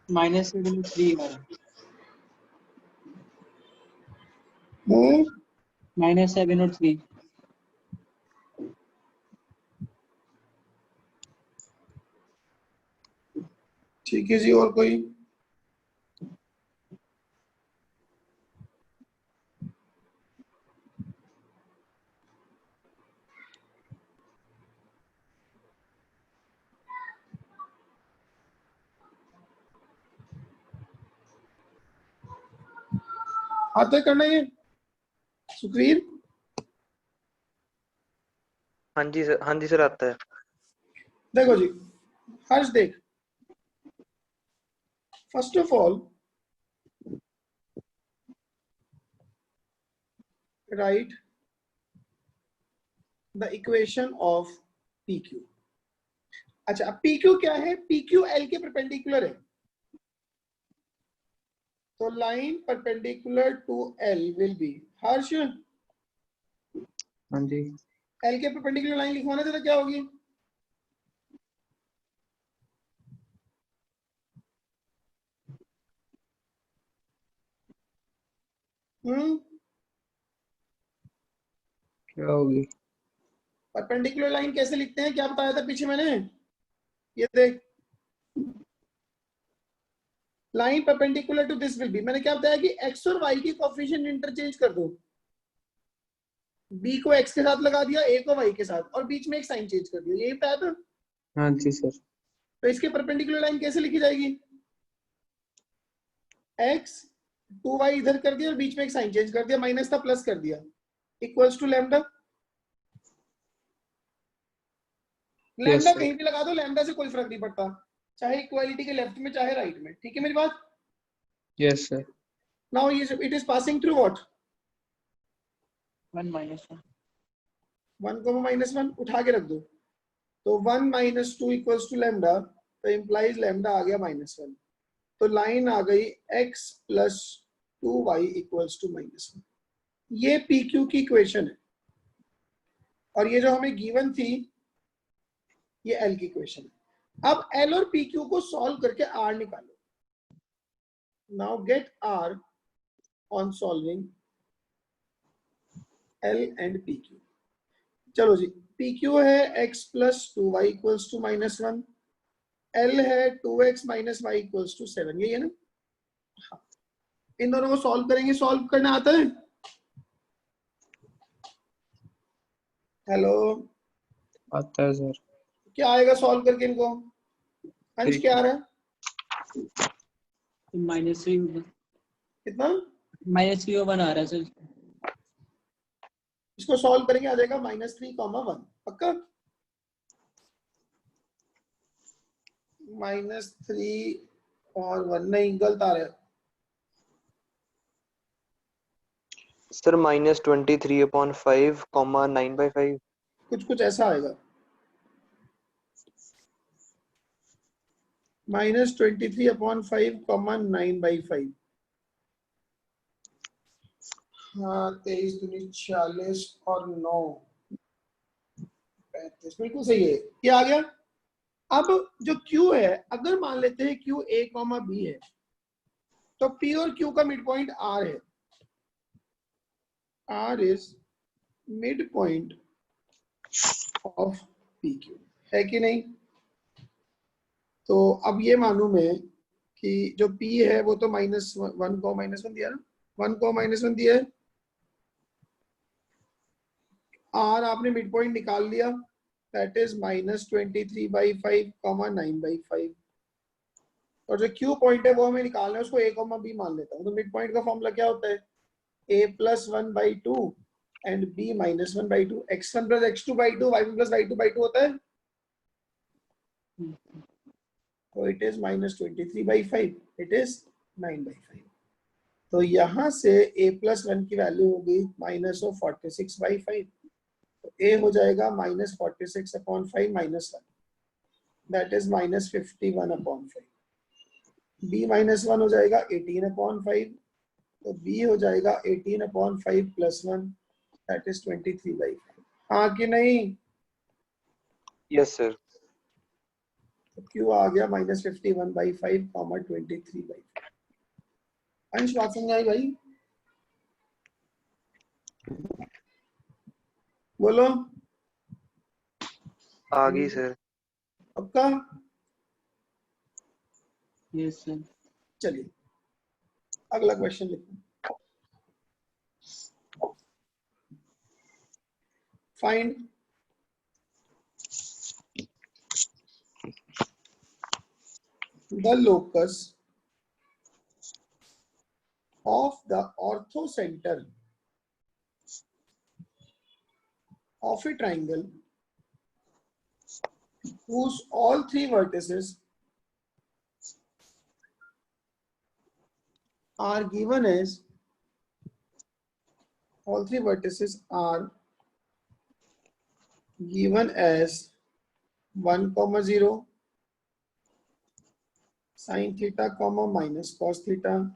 -7/3 आ रहा है। हम्म, -7 और 3। ठीक है जी, और कोई? आता है करना ये सुखवीर? हाँ जी सर, हाँ जी सर आता है। देखो जी हर्ष, देख, first of all right the equation of PQ। अच्छा, अब PQ क्या है? PQ L के परपेंडिकुलर है, तो line perpendicular to L will be, Harsh हाँ जी। L के परपेंडिकुलर लाइन लिखवाना जरा, क्या होगी? क्या होगी? परपेंडिकुलर लाइन कैसे लिखते हैं, क्या बताया था पीछे मैंने? ये देख, line perpendicular to this will be, मैंने क्या बताया कि x और y की कोएफिशिएंट इंटरचेंज कर दो। b को x के साथ लगा दिया, a को y के साथ, और बीच में एक साइन चेंज कर दिया, यही बताया था। हाँ जी सर। तो इसके परपेंडिकुलर लाइन कैसे लिखी जाएगी? x 2y इधर कर दिया और बीच में एक साइन चेंज कर दिया, माइनस था प्लस कर दिया, equals to lambda. Yes lambda sir. कहीं भी लगा दो, लैम्डा से कोई फर्क नहीं पड़ता, चाहे इक्वालिटी के लेफ्ट में चाहे राइट में। ठीक है मेरी बात? Yes sir. Now it is passing through what? 1 -1। 1 को -1 उठा के रख दो, तो 1 - 2 इक्वल्स टू लैम्डा, तो इम्प्लाइज लैम्डा आ गया -1, तो लाइन आ गई x + 2y इक्वल्स टू -1। ये पी क्यू की इक्वेशन है, और ये जो हमें गिवन थी ये एल की इक्वेशन है। अब एल और पी क्यू को सॉल्व करके आर निकालो। Now get R on solving L and P Q. चलो जी, पी क्यू है x + 2y equals to -1, L है 2x - y इक्वल्स टू 7, यही है ना। हाँ, इन दोनों को सॉल्व करेंगे। सॉल्व करना आता है? हेलो, आता है सर। क्या आएगा सॉल्व करके इनको? अंश ठीक क्या आ है। रहा है? -3 कितना? -3/1 आ रहा है सर। इसको सॉल्व करेंगे आ जाएगा -3, 1। पक्का? -3 और 1 नहीं, गलत आ रहा है। सर -23/5, 9/5। कुछ ऐसा आएगा, -23/5, 9/5। हाँ, 23 दूनी 40 और 9 35, बिल्कुल सही है, ये आ गया। अब जो Q है, अगर मान लेते हैं Q A, B है, तो P और Q का मिड पॉइंट R है। R is mid point of PQ, है कि नहीं? तो अब ये मालूम है कि जो P है वो तो -1 को -1 दिया ना, 1 को -1 दिया है। R आपने मिड पॉइंट निकाल लिया, दैट इज -23/5, 9/5। और जो Q पॉइंट है वो हमें निकालना है, उसको A, B मान लेता हूँ। तो मिड पॉइंट का फॉर्मूला क्या होता है? A + 1/2 and B - 1/2, x1 + x2/2, y1 + y2/2 होता है। तो इट इज -23/5, इट इज 9/5। तो यहाँ से A + 1 की वैल्यू होगी -46/5, तो A हो जाएगा -46/5 -1, दैट इज -51/5। B -1 हो जाएगा 18/5, तो B हो जाएगा 18/5 + 1, दैट इज 23/5। हाँ कि नहीं? Yes sir. तो Q आ गया -51/5, 23/5। अंश बात समझ आई भाई? बोलो। आ गई सर। पक्का? Yes sir. चलिए अगला क्वेश्चन लिखो। Find the locus of the orthocenter of a triangle whose all three vertices are given as all three vertices are given as 1, 0 sin theta, minus cos theta,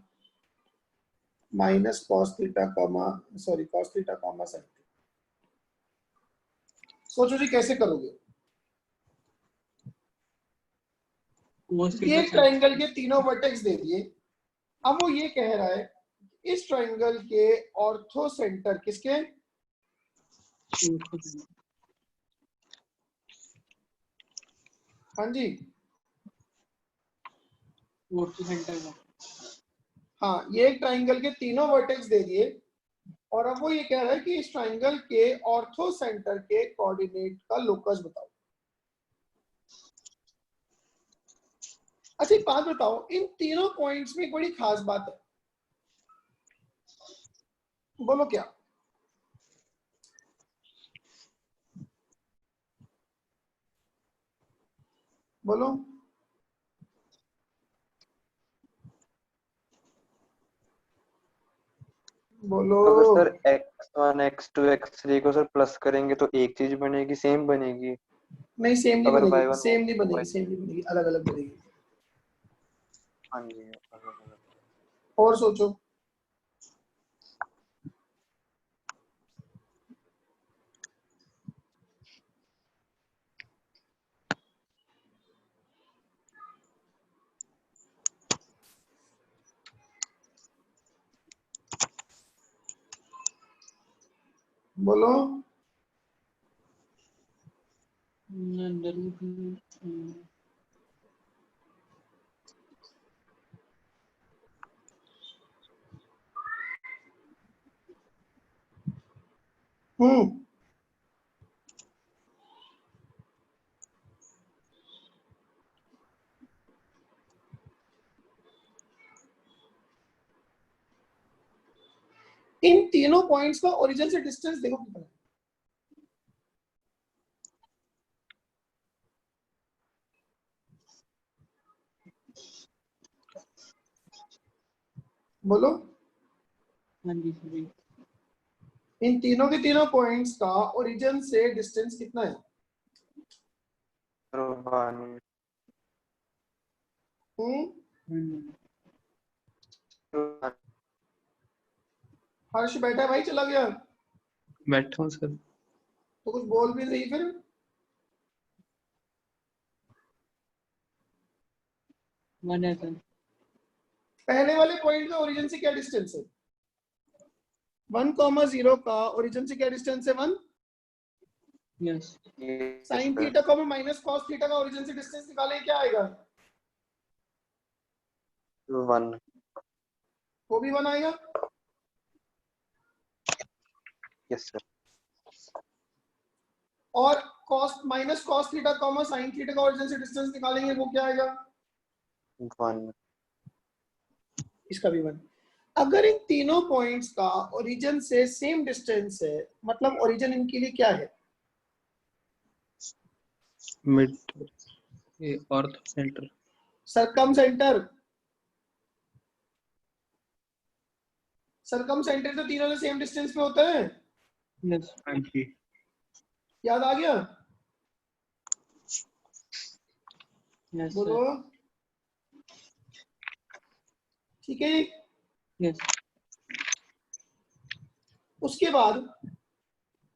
minus cos theta, cos theta, sin theta। सोचो जी कैसे करोगे? ये triangle के तीनों vertex दे दिए। अब वो ये कह रहा है इस ट्राइंगल के ऑर्थो सेंटर किसके? हाँ जी, ऑर्थो सेंटर का। हाँ, ये एक ट्राइंगल के तीनों वर्टेक्स दे दिए, और अब वो ये कह रहा है कि इस ट्राइंगल के ऑर्थो सेंटर के कोऑर्डिनेट का लोकस बताओ। अच्छा एक बात बताओ, इन तीनों पॉइंट्स में एक बड़ी खास बात है, बोलो क्या? बोलो। बोलो। तो अगर सर x1 x2 x3 को सर प्लस करेंगे तो एक चीज बनेगी, सेम बनेगी। नहीं सेम नहीं अगर बनेगी, y1 सेम नहीं बनेगी, y, सेम नहीं बनेगी, अलग अलग बनेगी। हाँ जी अलग-अलग। और सोचो। बोलो। अंडर रूट हम्म इन तीनों पॉइंट्स का ओरिजिन से डिस्टेंस देखो कितना है। बोलो। हाँ जी सर। इन तीनों के तीनों पॉइंट्स का ओरिजिन से डिस्टेंस कितना है? तो 1 हर्ष बैठा है भाई, चला गया? बैठा हूँ सर। तो कुछ बोल भी नहीं फिर। वन है सर। पहले वाले पॉइंट का ओरिजिन से क्या डिस्टेंस है? 1,0 का ओरिजिन से क्या डिस्टेंस है? 1। यस। साइन थीटा को माइनस कॉस थीटा का ओरिजिन से डिस्टेंस निकालें, क्या आएगा? 1 वो भी 1 आएगा। Yes sir. और cos minus cos theta comma sine theta का ओरिजिन से डिस्टेंस निकालेंगे, वो क्या आएगा? 1 इसका भी 1। अगर इन तीनों पॉइंट्स का ओरिजिन से सेम डिस्टेंस है, मतलब ओरिजिन इनके लिए क्या है? Mid orthocentre. Circumcentre. Circumcentre तो तीनों से सेम डिस्टेंस पे होता है। यस। हाँ जी। याद आ गया? यस बोलो। सर। ठीक है। यस। उसके बाद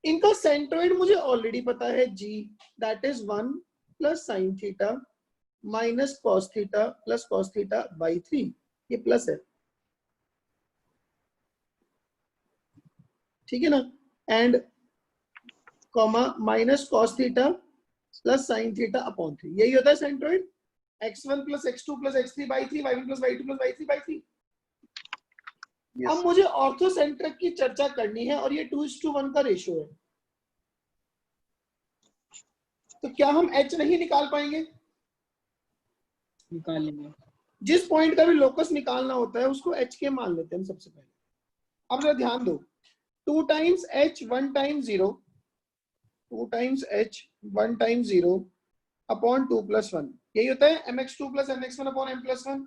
इनका सेंट्रोइड मुझे ऑलरेडी पता है, G that is 1 plus sine theta minus cos theta plus cos theta by 3। ये प्लस है, ठीक है ना? And comma minus cos theta plus sine theta upon 3, यही होता है centroid. x1 plus x2 plus x3 by 3, y1 plus y2 plus y3 by 3। अब yes मुझे ऑर्थोसेंट्रिक की चर्चा करनी है और ये 2:1 का रेशियो है, तो क्या हम h नहीं निकाल पाएंगे? निकाल लेंगे। जिस पॉइंट का भी लोकस निकालना होता है उसको h के मान लेते हैं हम सबसे पहले। अब जरा ध्यान दो, 2 times h 1 times 0, 2 times h 1 times 0 upon 2 plus 1, यही होता है mx2 plus mx1 upon m plus 1।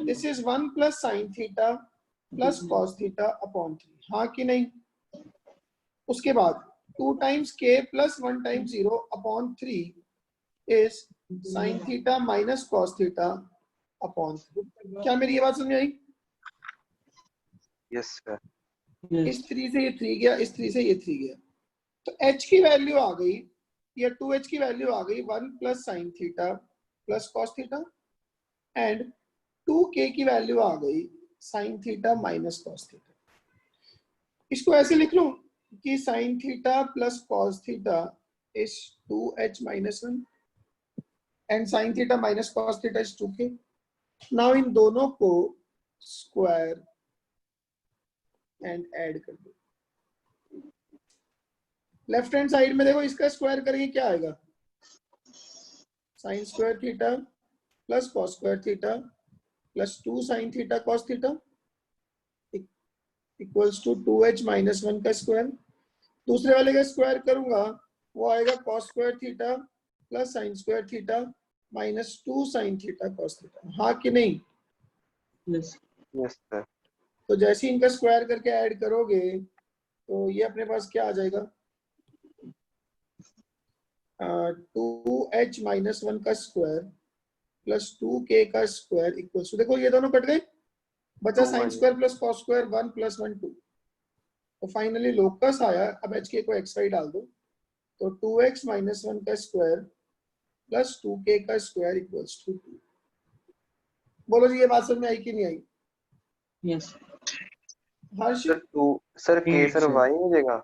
This is 1 plus sine theta plus cos theta upon 3, हाँ कि नहीं? उसके बाद 2 times k plus 1 times 0 upon 3 is sine theta minus cos theta upon 3। क्या मेरी ये बात समझ आई? Yes sir. इस 3 से ये 3 गया, इस 3 से ये 3 गया, तो h की वैल्यू आ गई, या 2h की वैल्यू आ गई 1 plus sine theta plus cos theta, and 2k की वैल्यू आ गई sign theta minus cos theta. इसको ऐसे लिख लूं कि sine theta plus cos theta is 2h minus 1 and sign theta minus cos theta is 2k। Now in दोनों को square and add कर दो। लेफ्ट हैंड साइड में देखो, इसका स्क्वायर करेंगे क्या आएगा? Sine square theta plus cos square theta plus 2 sine theta cos theta equals to 2h minus 1 का स्क्वायर। दूसरे वाले का स्क्वायर करूंगा, वो आएगा cos square theta plus sign square theta minus 2 sine theta cos theta, हाँ कि नहीं? यस। Yes sir. तो जैसे ही इनका स्क्वायर करके ऐड करोगे तो ये अपने पास क्या आ जाएगा, 2h माइनस 1 का स्क्वायर प्लस 2k का स्क्वायर इक्वल्स टू, देखो ये दोनों कट गए, बचा sine square plus cos square 1 plus 1 2। तो फाइनली लोकस आया। अब hk को x y डाल दो, तो 2x माइनस 1 का स्क्वायर प्लस 2k का स्क्वायर इक्वल्स टू 2। बोलो जी ये बात समझ में आई कि नहीं आई? Yes Harsh sir two sir के सर वाई हो जाएगा,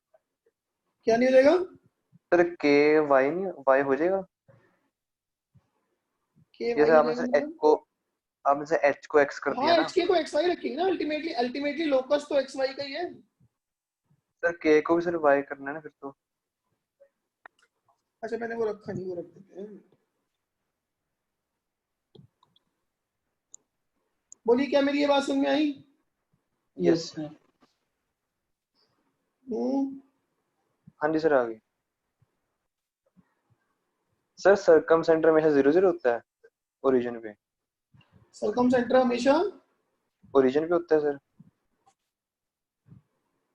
क्या नहीं हो जाएगा? सर के वाई नहीं वाई हो जाएगा। के जैसे वाई हो आपने जाएगा सर एच मतलब? को आपने सर एच को एक्स कर हाँ दिया ना, hk को xy रखेंगे ना, अल्टीमेटली लोकस तो xy का ही है। सर के को भी सर वाई करना है ना फिर तो। अच्छा मैंने वो रखा नहीं, वो रख देते हैं। बोलिए क्या मेरी ये बात समझ में आई? Yes sir. हाँ जी सर आ गई। सर सरकम सेंटर हमेशा 0 0 होता है ओरिजिन पे, सरकम सेंटर हमेशा ओरिजिन पे होता है सर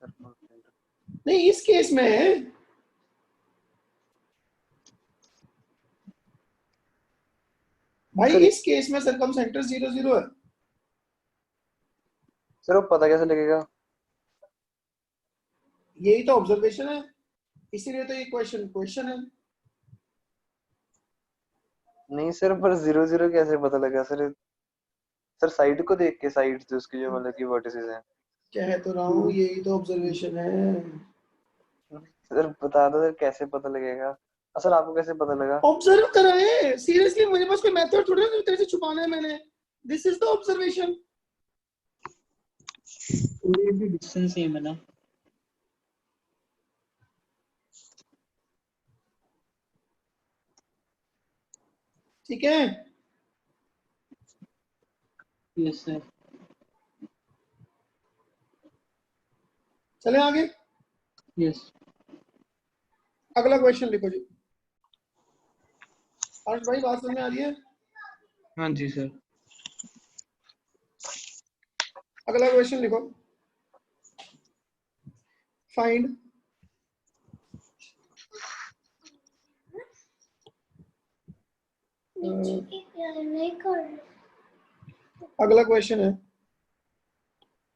circum center। नहीं, इस केस में है। भाई सर इस केस में सरकम सेंटर 0 0 है। सर वो पता कैसे लगेगा? यही तो ऑब्जर्वेशन है, इसीलिए तो ये क्वेश्चन है। नहीं सर पर 0 0 कैसे पता लगा सर? सर साइड को देख के, साइड से उसकी जो मतलब की वर्टिसेस हैं। कह तो रहा हूँ यही तो ऑब्जर्वेशन है। सर बता दो सर कैसे पता लगेगा? असल आपको कैसे पता लगा? ऑब्जर्व करा है सीरियसली, मेरे पास कोई मेथड थोड़ी ना तेरे से छुपाना है मैंने। This is the observation. पूरे भी डिस्टेंस सेम है ना? ठीक है यस सर। चले आगे। यस अगला क्वेश्चन लिखो जी। हर्ष भाई बात समझ में आ रही है? हाँ जी सर। अगला क्वेश्चन लिखो। फाइंड अगला क्वेश्चन है,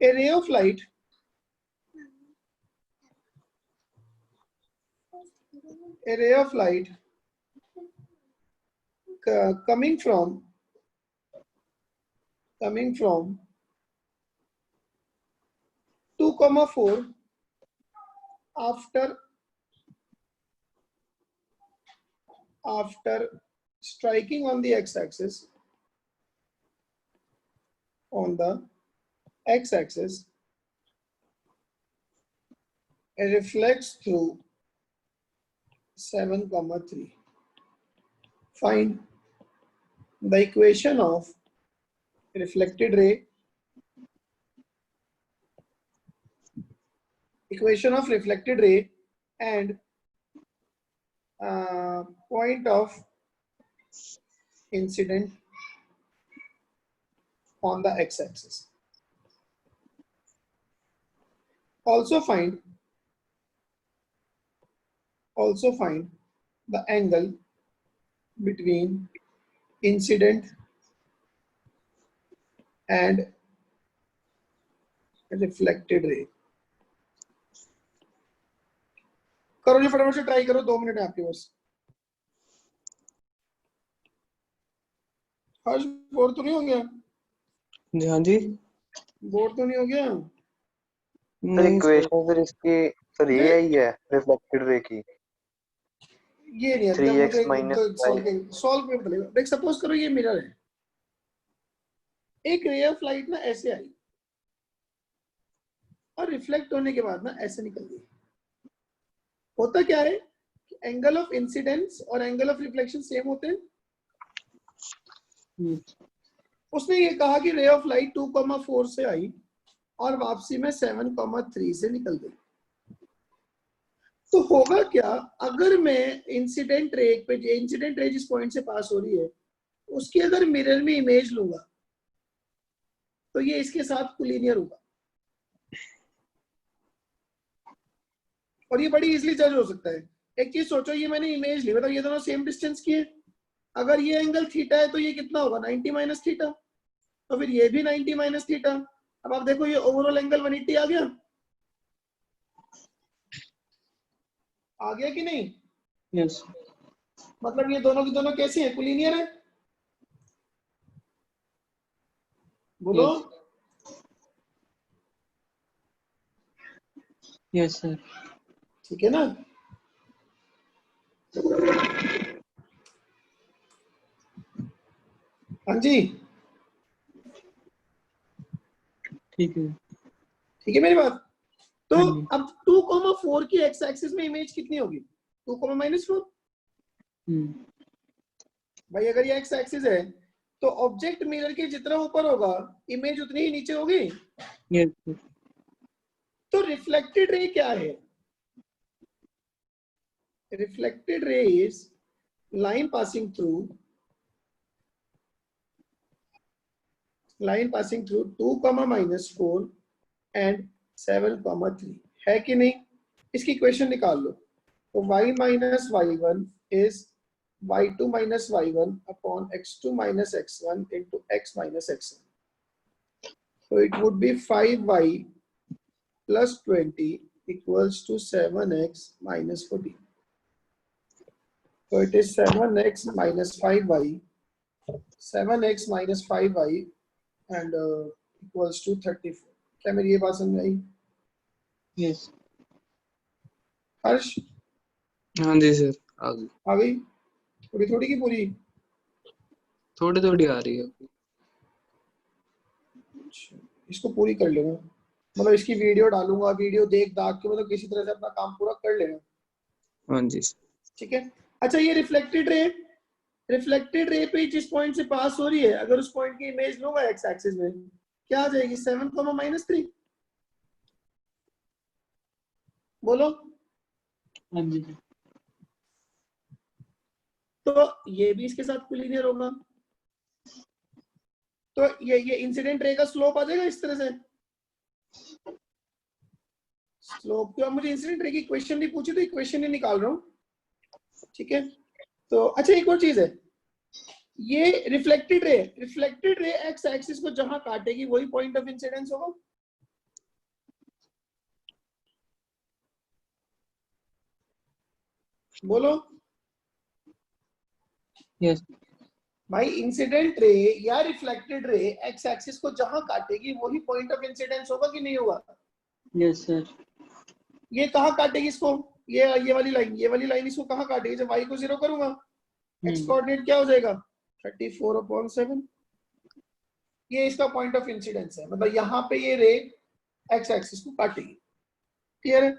a ray of light coming from 2,4 after striking on the x-axis, it reflects through 7,3. Find the equation of reflected ray and point of incident on the x-axis. Also find the angle between incident and reflected ray. करो जी फटाफट से, try करो, 2 minute है आपके पास। हर्ष bore तो नहीं हो गया? हाँ जी। बोर तो नहीं हो गया? सर नहीं सर। इक्वेशन सर इसकी सर ये आई है रिफ्लेक्टेड रे की, ये नहीं है, जब 3x मुझे माइनस सॉल्व पे बोलेगा। देख सपोज करो ये मिरर है, एक रे ऑफ लाइट ना ऐसे आई और रिफ्लेक्ट होने के बाद ना ऐसे निकल गई। होता क्या है कि एंगल ऑफ इंसिडेंस और एंगल ऑफ रिफ्लेक्शन सेम होते हैं। उसने ये कहा कि रे ऑफ लाइट 2,4 से आई और वापसी में 7,3 से निकल गई। तो होगा क्या, अगर मैं इंसिडेंट रे जिस पॉइंट से पास हो रही है उसकी अगर मिरर में इमेज लूंगा तो ये इसके साथ कोलिनियर होगा। और ये बड़ी इजीली जज हो सकता है। एक चीज सोचो, ये मैंने इमेज ली, मतलब ये दोनों सेम डिस्टेंस की है, अगर ये एंगल थीटा है तो ये कितना होगा 90 माइनस थीटा, तो फिर ये भी 90 माइनस थीटा। अब आप देखो ये ओवरऑल एंगल 180 आ गया, आ गया कि नहीं? यस मतलब ये दोनों की दोनों कैसी है, कोलिनियर है, बोलो। Yes sir. ठीक है ना? हाँ जी, ठीक है। ठीक है मेरी बात। तो हाँ जी। अब 2,4 की एक्स एक्सिस में इमेज कितनी होगी? 2,-4। भाई अगर ये एक्स एक्सिस है तो ऑब्जेक्ट मिरर के जितना ऊपर होगा इमेज उतनी ही नीचे होगी। Yes sir. तो रिफ्लेक्टेड रे क्या है? Reflected ray is line passing through 2, -4 and 7, 3 है कि नहीं? इसकी इक्वेशन निकाल लो। तो y minus y1 is y2 minus y1 upon x2 minus x1 into x minus x1. So it would be 5y plus 20 equals to 7x minus 14. So it is 7x minus 5y, 7x minus 5y and equals to 34. क्या मेरी ये बात समझ आई? Yes हर्ष हाँ जी sir, आ गई। आ गई? थोड़ी थोड़ी की पूरी? थोड़ी थोड़ी आ रही है। अच्छा, इसको पूरी कर लेना, मतलब इसकी वीडियो डालूंगा, वीडियो देख दाख के मतलब किसी तरह से अपना काम पूरा कर लेना। हाँ जी सर। ठीक है। अच्छा ये रिफ्लेक्टेड रे पे जिस पॉइंट से पास हो रही है, अगर उस पॉइंट की इमेज लूंगा एक्स एक्सिस में, क्या आ जाएगी? 7, -3। बोलो। हाँ जी। तो ये भी इसके साथ कोलिनियर होगा, तो ये इंसिडेंट रे का स्लोप आ जाएगा इस तरह से। स्लोप तो मुझे इंसिडेंट रे की इक्वेशन नहीं पूछी, तो इक्वेशन ही निकाल रहा हूँ। ठीक है। तो अच्छा एक और चीज है, ये रिफ्लेक्टेड रे एक्स एक्सिस को जहां काटेगी वही पॉइंट ऑफ इंसिडेंस होगा। बोलो यस भाई, इंसिडेंट रे या रिफ्लेक्टेड रे एक्स एक्सिस को जहां काटेगी वही पॉइंट ऑफ इंसिडेंस होगा कि नहीं होगा? Yes sir. ये कहां काटेगी इसको? ये वाली लाइन इसको कहां काटेगी? जब y को 0 करूंगा, एक्स कोऑर्डिनेट क्या हो जाएगा? 34/7। ये इसका पॉइंट ऑफ इंसिडेंस है, मतलब यहाँ पे ये रे एक्स एक्सिस को काटेगी। क्लियर है?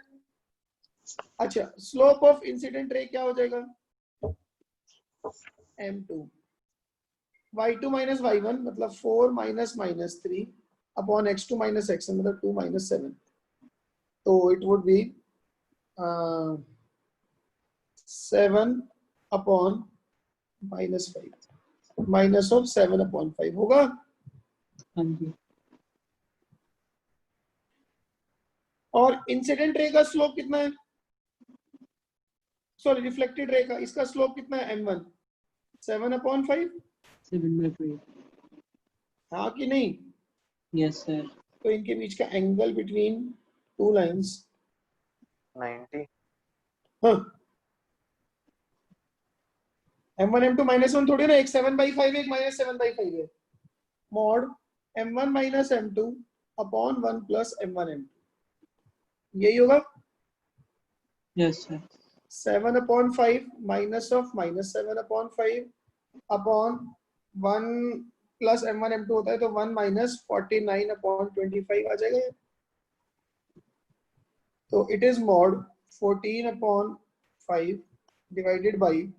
अच्छा, स्लोप ऑफ इंसिडेंट रे क्या हो जाएगा? m2 y2 minus y1 मतलब 4 minus -3 upon x2 minus x1 मतलब 2 minus 7. तो it would be 7 upon -5 minus of 7/5 होगा। हाँ जी। और इंसिडेंट रे का स्लोप कितना है? सॉरी, रिफ्लेक्टेड रे का, इसका स्लोप कितना है? m1 7/5। 7/5। हाँ कि नहीं? Yes sir. तो इनके बीच का एंगल बिटवीन टू लाइंस 90। हाँ, m1 m2 -1 थोड़ी ना, एक 7/5 एक -7/5 है। Mod m1 - m2 upon 1 + m1 m2, यही होगा। Yes sir. 7/5 minus of -7/5 upon 1 + m1 m2 होता है, तो 1 - 49/25 आ जाएगा। तो it is mod 14/5 divided by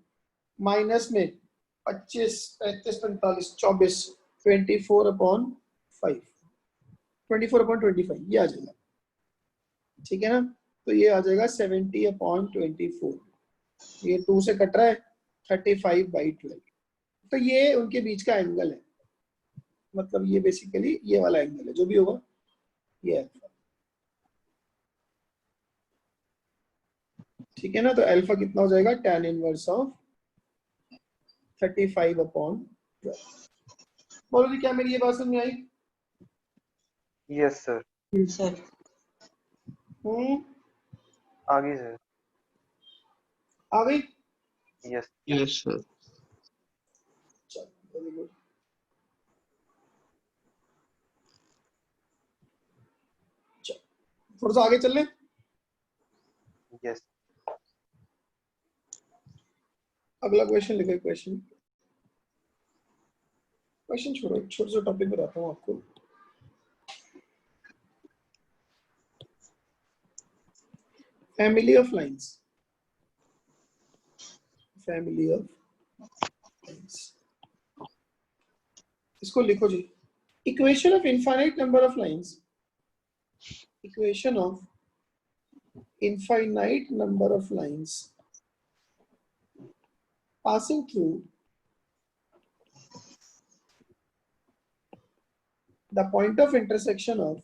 minus में 25, 35, 45, 24, 24/5, 24/25 ये आ जाएगा। ठीक है ना? तो ये आ जाएगा 70/24। ये 2 से कट रहा है, 35/12। तो ये उनके बीच का एंगल है, मतलब ये बेसिकली ये वाला एंगल है, जो भी होगा ये है। ठीक है ना, तो अल्फा कितना हो जाएगा, tan इनवर्स ऑफ 35/12। बोलो जी, क्या मेरी ये बात समझ में आई? Yes sir. सर आगे सर। आ गई? यस। Yes sir. चलो वेरी गुड। थोड़ा सा आगे चल लें। यस। अगला क्वेश्चन लिखो। क्वेश्चन छोड़ो, एक छोटा सा टॉपिक बताता हूँ आपको। Family of lines. Family of lines, इसको लिखो जी। Equation of infinite number of lines. Equation of infinite number of lines passing through the point of intersection of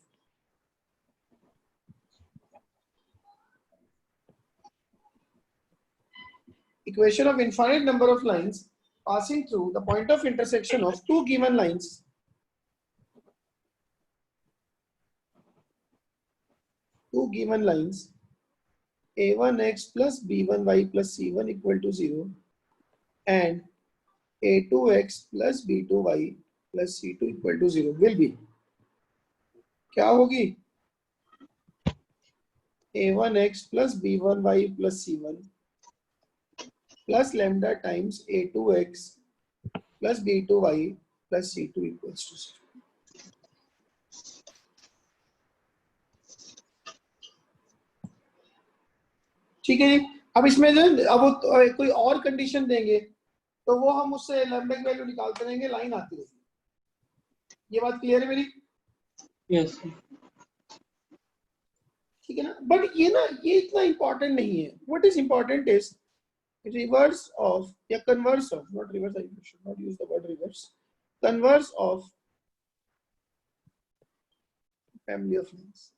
equation of infinite number of lines passing through the point of intersection of two given lines a1x plus b1y plus c1 equal to 0 and a2x plus b2y plus c2 equal to 0 will be क्या होगी? a1x plus b1y plus c1 plus lambda times a2x plus b2y plus c2 equals to 0. ठीक है जी। अब इसमें जो अब कोई और कंडीशन देंगे तो वो हम उससे लैम्डा की वैल्यू निकालते रहेंगे, लाइन आती रहेगी। ये बात क्लियर है मेरी? यस ठीक है ना, बट ये इतना इंपॉर्टेंट नहीं है। What is important is reverse of या converse of, not reverse, I should not use the word reverse, converse of family of lines.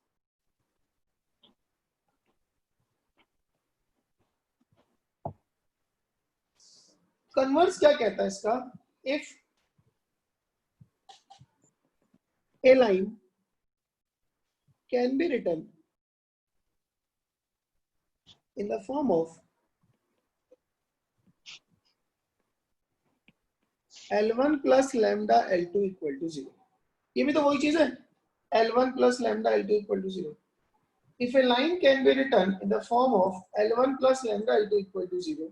Converse क्या कहता है इसका? If a line can be written in the form of L1 plus lambda L2 equal to 0. ये भी तो वही चीज है, L1 plus lambda L2 equal to 0. If a line can be written in the form of L1 plus lambda L2 equal to 0,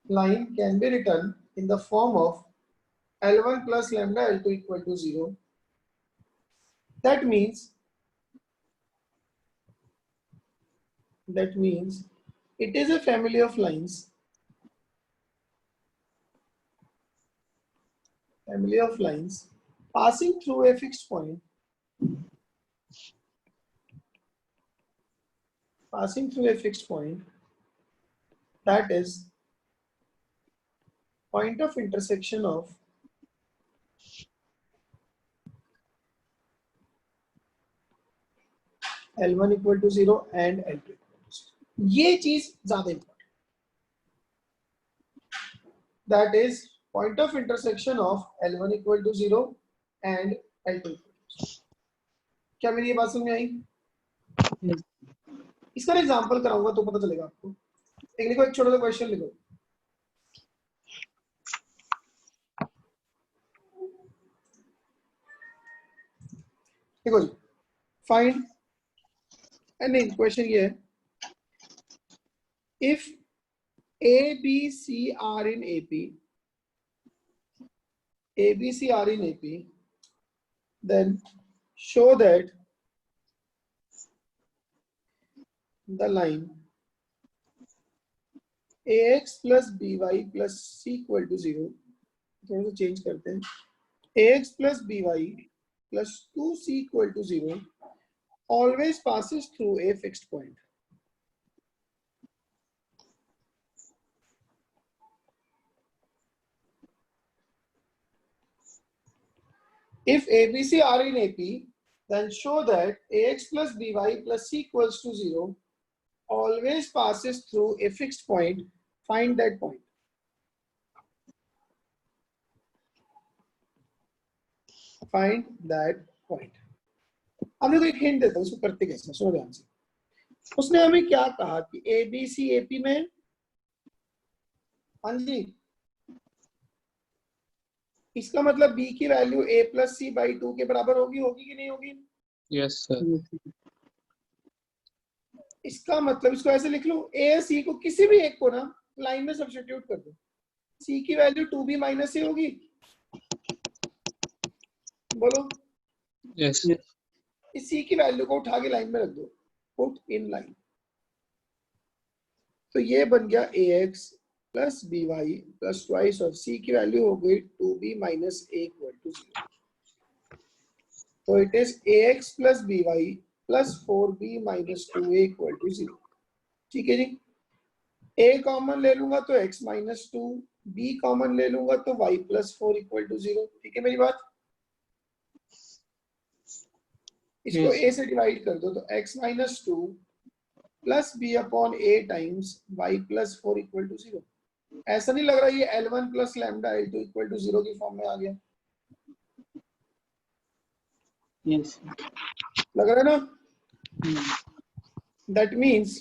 line can be written in the form of L1 plus lambda L2 equal to 0. That means it is a family of lines passing through a fixed point that is point of intersection of L1 equal to 0 and L2 equal to 0. ये चीज ज्यादा important, that is point of intersection of L1 equal to 0 and L2 equal to 0. क्या मेरी ये बात समझ में आई? यस इसका एग्जांपल कराऊंगा तो पता चलेगा आपको। एक लिखो, एक छोटा सा क्वेश्चन लिखो। देखो जी, फाइंड, नहीं क्वेश्चन ये है, if A, B, C are in AP, A, B, C are in AP, then show that the line AX plus BY plus C equal to 0, थोड़ा सा चेंज करते हैं, AX plus BY plus 2C equal to 0 always passes through a fixed point. If ABC are in AP, then show that ax plus by plus c equals to 0 always passes through a fixed point. Find that point. Find that point. अब देखो एक hint देता हूँ उसको करते कैसे, सुनो ध्यान से। उसने हमें क्या कहा कि A B C A P में, हाँ जी, इसका मतलब b की value a plus c by 2 के बराबर होगी, होगी कि नहीं होगी? Yes sir. इसका मतलब इसको ऐसे लिख लो, a या c को किसी भी एक को ना लाइन में सब्स्टिट्यूट कर दो, c की वैल्यू 2b माइनस c होगी, बोलो। यस इस c की वैल्यू को उठा के लाइन में रख दो, पुट इन लाइन। तो ये बन गया ax plus B Y plus twice of c की वैल्यू हो गई 2b minus a equal to 0। तो it is ax plus B Y plus 4b minus 2a equal to 0। ठीक है जी। a कॉमन ले लूंगा तो x माइनस 2, b कॉमन ले लूंगा तो y प्लस 4 इक्वल टू 0। ठीक है मेरी बात? इसको a से डिवाइड कर दो तो x minus 2 plus b upon a times y plus 4 equal to 0। ऐसा नहीं लग रहा ये L1 plus lambda L2 equal to 0 की फॉर्म में आ गया? यस लग रहा है ना? That means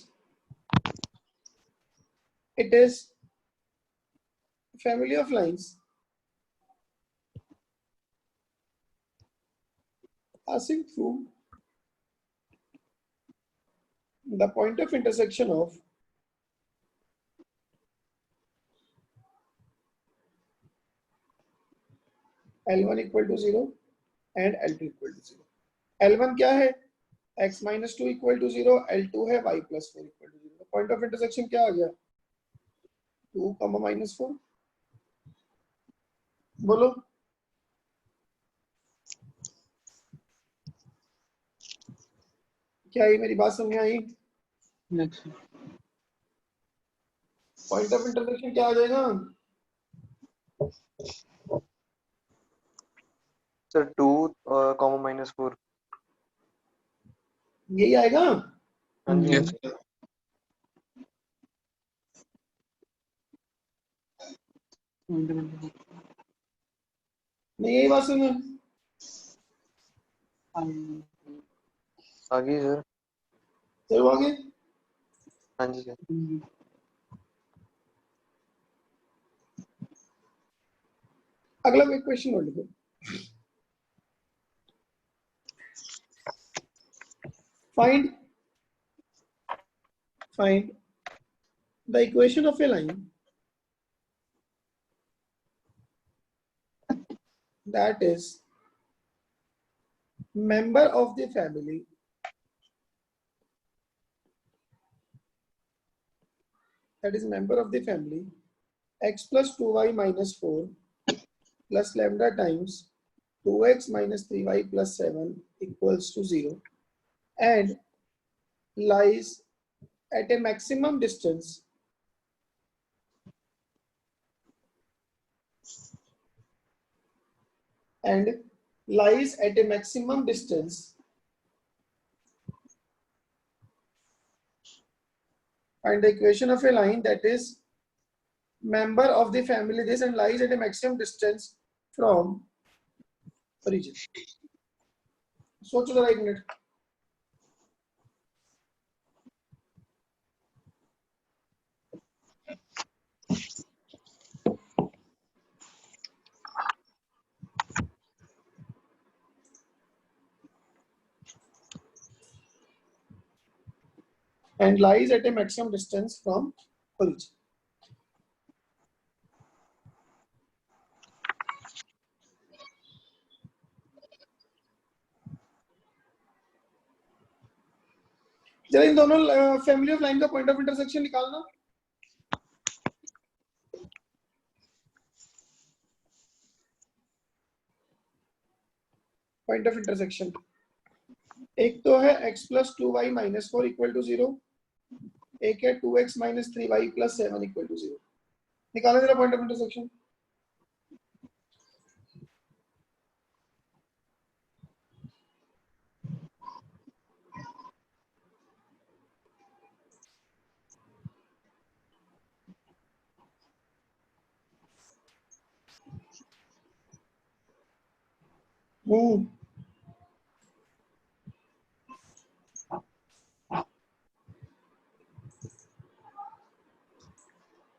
it is family of lines passing through the point of intersection of L1 equal to 0 and L2 equal to 0. L1 क्या है? x minus 2 equal to 0, L2 है y plus 4 equal to 0. Point of intersection क्या आ गया? 2, minus 4. बोलो। क्या ये मेरी बात समझ में आई? नेक्स्ट पॉइंट ऑफ इंटरसेक्शन क्या आ जाएगा? Sir 2, minus 4। यही आएगा? हाँ जी। यस नहीं यही बात सुनो। आगे सर। चलो आगे। हाँ जी सर। अगला एक क्वेश्चन और लिखो। Find the equation of a line that is member of the family x plus 2y minus 4 plus lambda times 2x minus 3y plus 7 equals to 0 and lies at a maximum distance and lies at a maximum distance find the equation of a line that is member of the family this and lies at a maximum distance from origin. सोचो जरा एक minute. and lies at a maximum distance from origin. जरा इन दोनों family of line का point of intersection निकालना। Point of intersection एक तो है x plus 2y minus 4 equal to 0, एक है 2x minus 3y plus 7 equal to 0। निकालो जरा पॉइंट ऑफ इंटरसेक्शन। हूँ।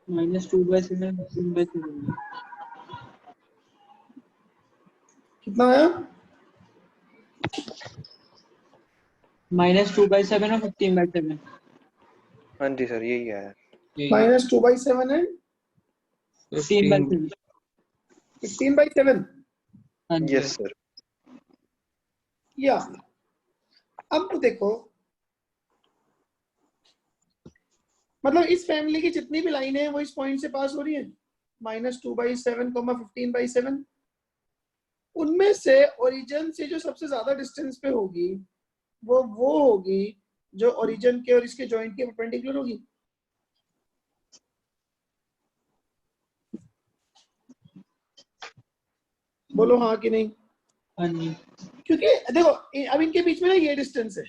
-2/7 15/7 कितना आया? -2/7 और 15/7 हाँ जी सर, यही है। -2/7 एंड 15/7 15/7। हाँ जी यस सर। या अब देखो, मतलब इस फैमिली की जितनी भी लाइनें हैं वो इस पॉइंट से पास हो रही है, -2/7, 15/7। उनमें से ओरिजिन से जो सबसे ज्यादा डिस्टेंस पे होगी वो होगी जो ओरिजिन के और इसके जॉइंट के परपेंडिकुलर होगी। बोलो हाँ कि नहीं? हाँ जी। क्योंकि देखो अब इनके बीच में ना ये डिस्टेंस है,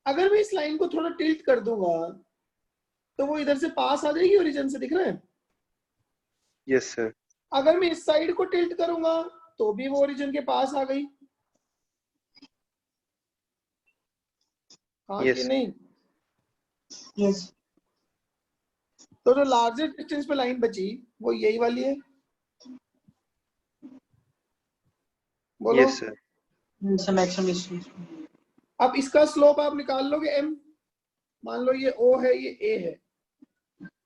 अगर मैं इस लाइन को थोड़ा टिल्ट कर दूंगा तो वो इधर से पास आ जाएगी ओरिजिन से, दिख रहा है? Yes sir. अगर मैं इस साइड को टिल्ट करूंगा तो भी वो ओरिजिन के पास आ गई, हाँ कि यस नहीं? यस तो जो लार्जेस्ट डिस्टेंस पे लाइन बची वो यही वाली है, बोलो। Yes sir. Maximum distance. अब इसका स्लोप आप निकाल लोगे m, मान लो ये o है ये a है,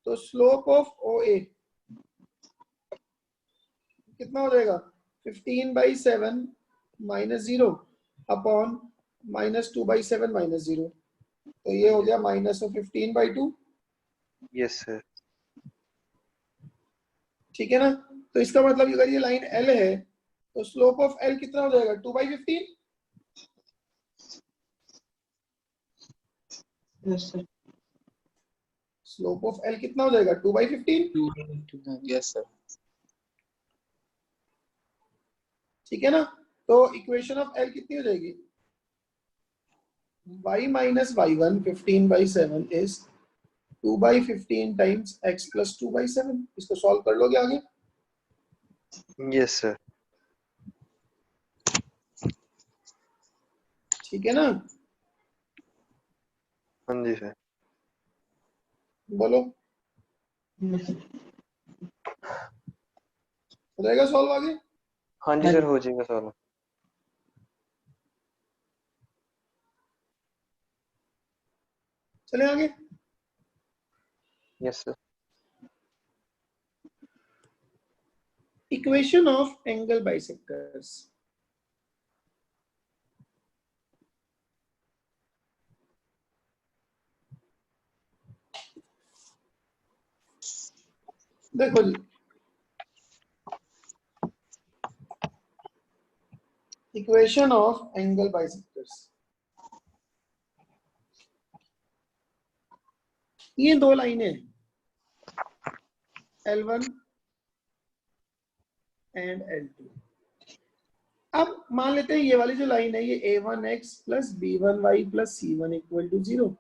तो स्लोप ऑफ OA कितना हो जाएगा? 15/7 -0 अपॉन -2/7 -0, तो ये हो गया -15/2। Yes sir. ठीक है ना? तो इसका मतलब अगर ये लाइन L है तो स्लोप ऑफ L कितना हो जाएगा? 2/15। Yes sir. Slope of L कितना हो जाएगा? 2/15। Yes sir. ठीक है ना? तो इक्वेशन ऑफ L कितनी हो जाएगी? y minus y1 15/7 is 2/15 times x plus 2/7। इसको सॉल्व कर लोगे आगे? Yes sir. ठीक है ना? हाँ जी सर। बोलो, हो जाएगा सॉल्व आगे? हाँ जी सर, हो जाएगा सॉल्व। चले आगे। Yes sir. Equation of angle bisectors. देखो जी, इक्वेशन ऑफ एंगल बाइसेक्टर्स, ये दो लाइनें हैं, L1 एंड L2। अब मान लेते हैं ये वाली जो लाइन है ये A1x plus B1y plus C1 equal to 0,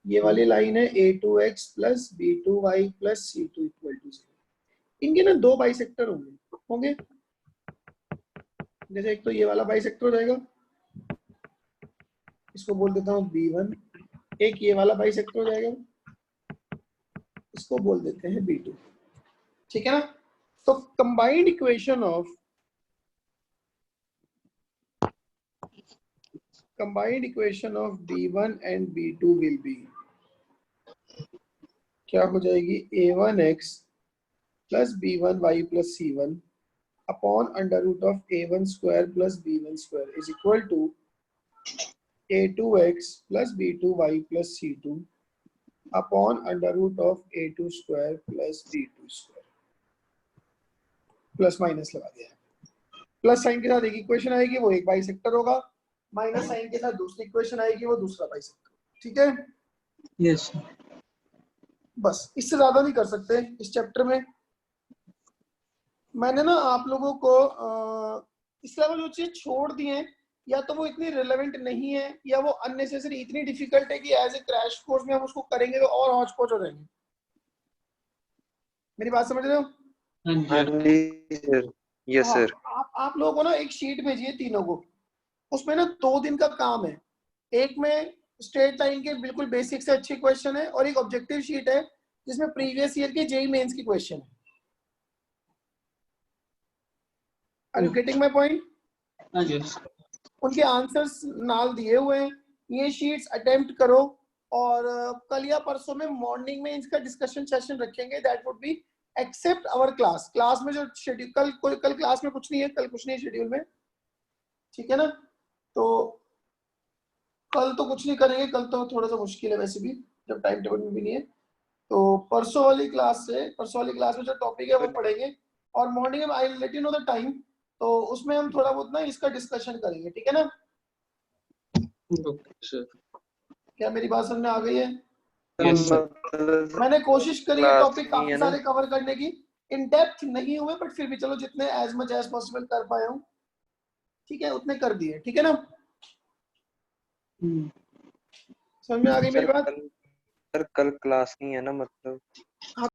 ये वाली लाइन है A2x plus B2y plus C2 equal to 0। इनके ना दो बाइसेक्टर होंगे, जैसे एक तो ये वाला बाइसेक्टर हो जाएगा, इसको बोल देता हूँ B1, एक ये वाला बाइसेक्टर हो जाएगा, इसको बोल देते हैं B2। ठीक है ना? तो combined equation of B1 and B2 will be, क्या हो जाएगी? A1x plus B1y plus C1 upon under root of A1 square plus B1 square is equal to A2x plus B2y plus C2 upon under root of A2 square plus B2 square. Plus minus लगा दिया है, plus sign के साथ एक equation आएगी वो एक bisector होगा, माइनस साइन के साथ दूसरी इक्वेशन आएगी वो दूसरा बाइसेक्टर। ठीक है? यस बस इससे ज्यादा नहीं कर सकते इस चैप्टर में। मैंने ना आप लोगों को इसके अलावा जो चीज छोड़ दी है या तो वो इतनी रिलेवेंट नहीं है या वो अननेसेसरी इतनी डिफिकल्ट है कि एज ए क्रैश कोर्स में हम उसको करेंगे तो और हौच पौच हो जाएंगे। मेरी बात समझ रहे हो? हाँ हाँ जी जी सर। यस हाँ, सर। आप आप लोगों को ना एक शीट भेजी है तीनों को, उसमें ना 2 दिन का काम है। एक में स्ट्रेट लाइन के बिल्कुल बेसिक से अच्छे क्वेश्चन है और एक ऑब्जेक्टिव शीट है जिसमें प्रीवियस ईयर के जेईई मेंस की क्वेश्चन है। Are you getting my point? हाँ जी। उनके आंसर्स नाल दिए हुए हैं, ये शीट्स अटेम्प्ट करो और कल या परसों में मॉर्निंग में इसका डिस्कशन सेशन रखेंगे। That would be except our class में जो शेड्यूल कल क्लास में कुछ नहीं है, कल कुछ नहीं है शेड्यूल में, ठीक है ना। तो कल तो कुछ नहीं करेंगे, कल तो थोड़ा सा मुश्किल है वैसे भी, जब टाइम टेबल में भी नहीं है। तो परसों वाली क्लास में जो टॉपिक है वो पढ़ेंगे और मॉर्निंग में I let you know the time, तो उसमें हम थोड़ा बहुत ना इसका डिस्कशन करेंगे, ठीक है ना। Okay sir. क्या मेरी बात समझ में आ गई है? Yes sir. मतलब मैंने कोशिश करी है क्लास टॉपिक नहीं है काफी ना। सारे कवर करने की, इन डेप्थ नहीं हुए बट फिर भी चलो जितने एज मच एज पॉसिबल कर पाया हूँ, ठीक है, उतने कर दिए, ठीक है ना। समझ में आ गई मेरी बात? सर कल क्लास नहीं है ना, मतलब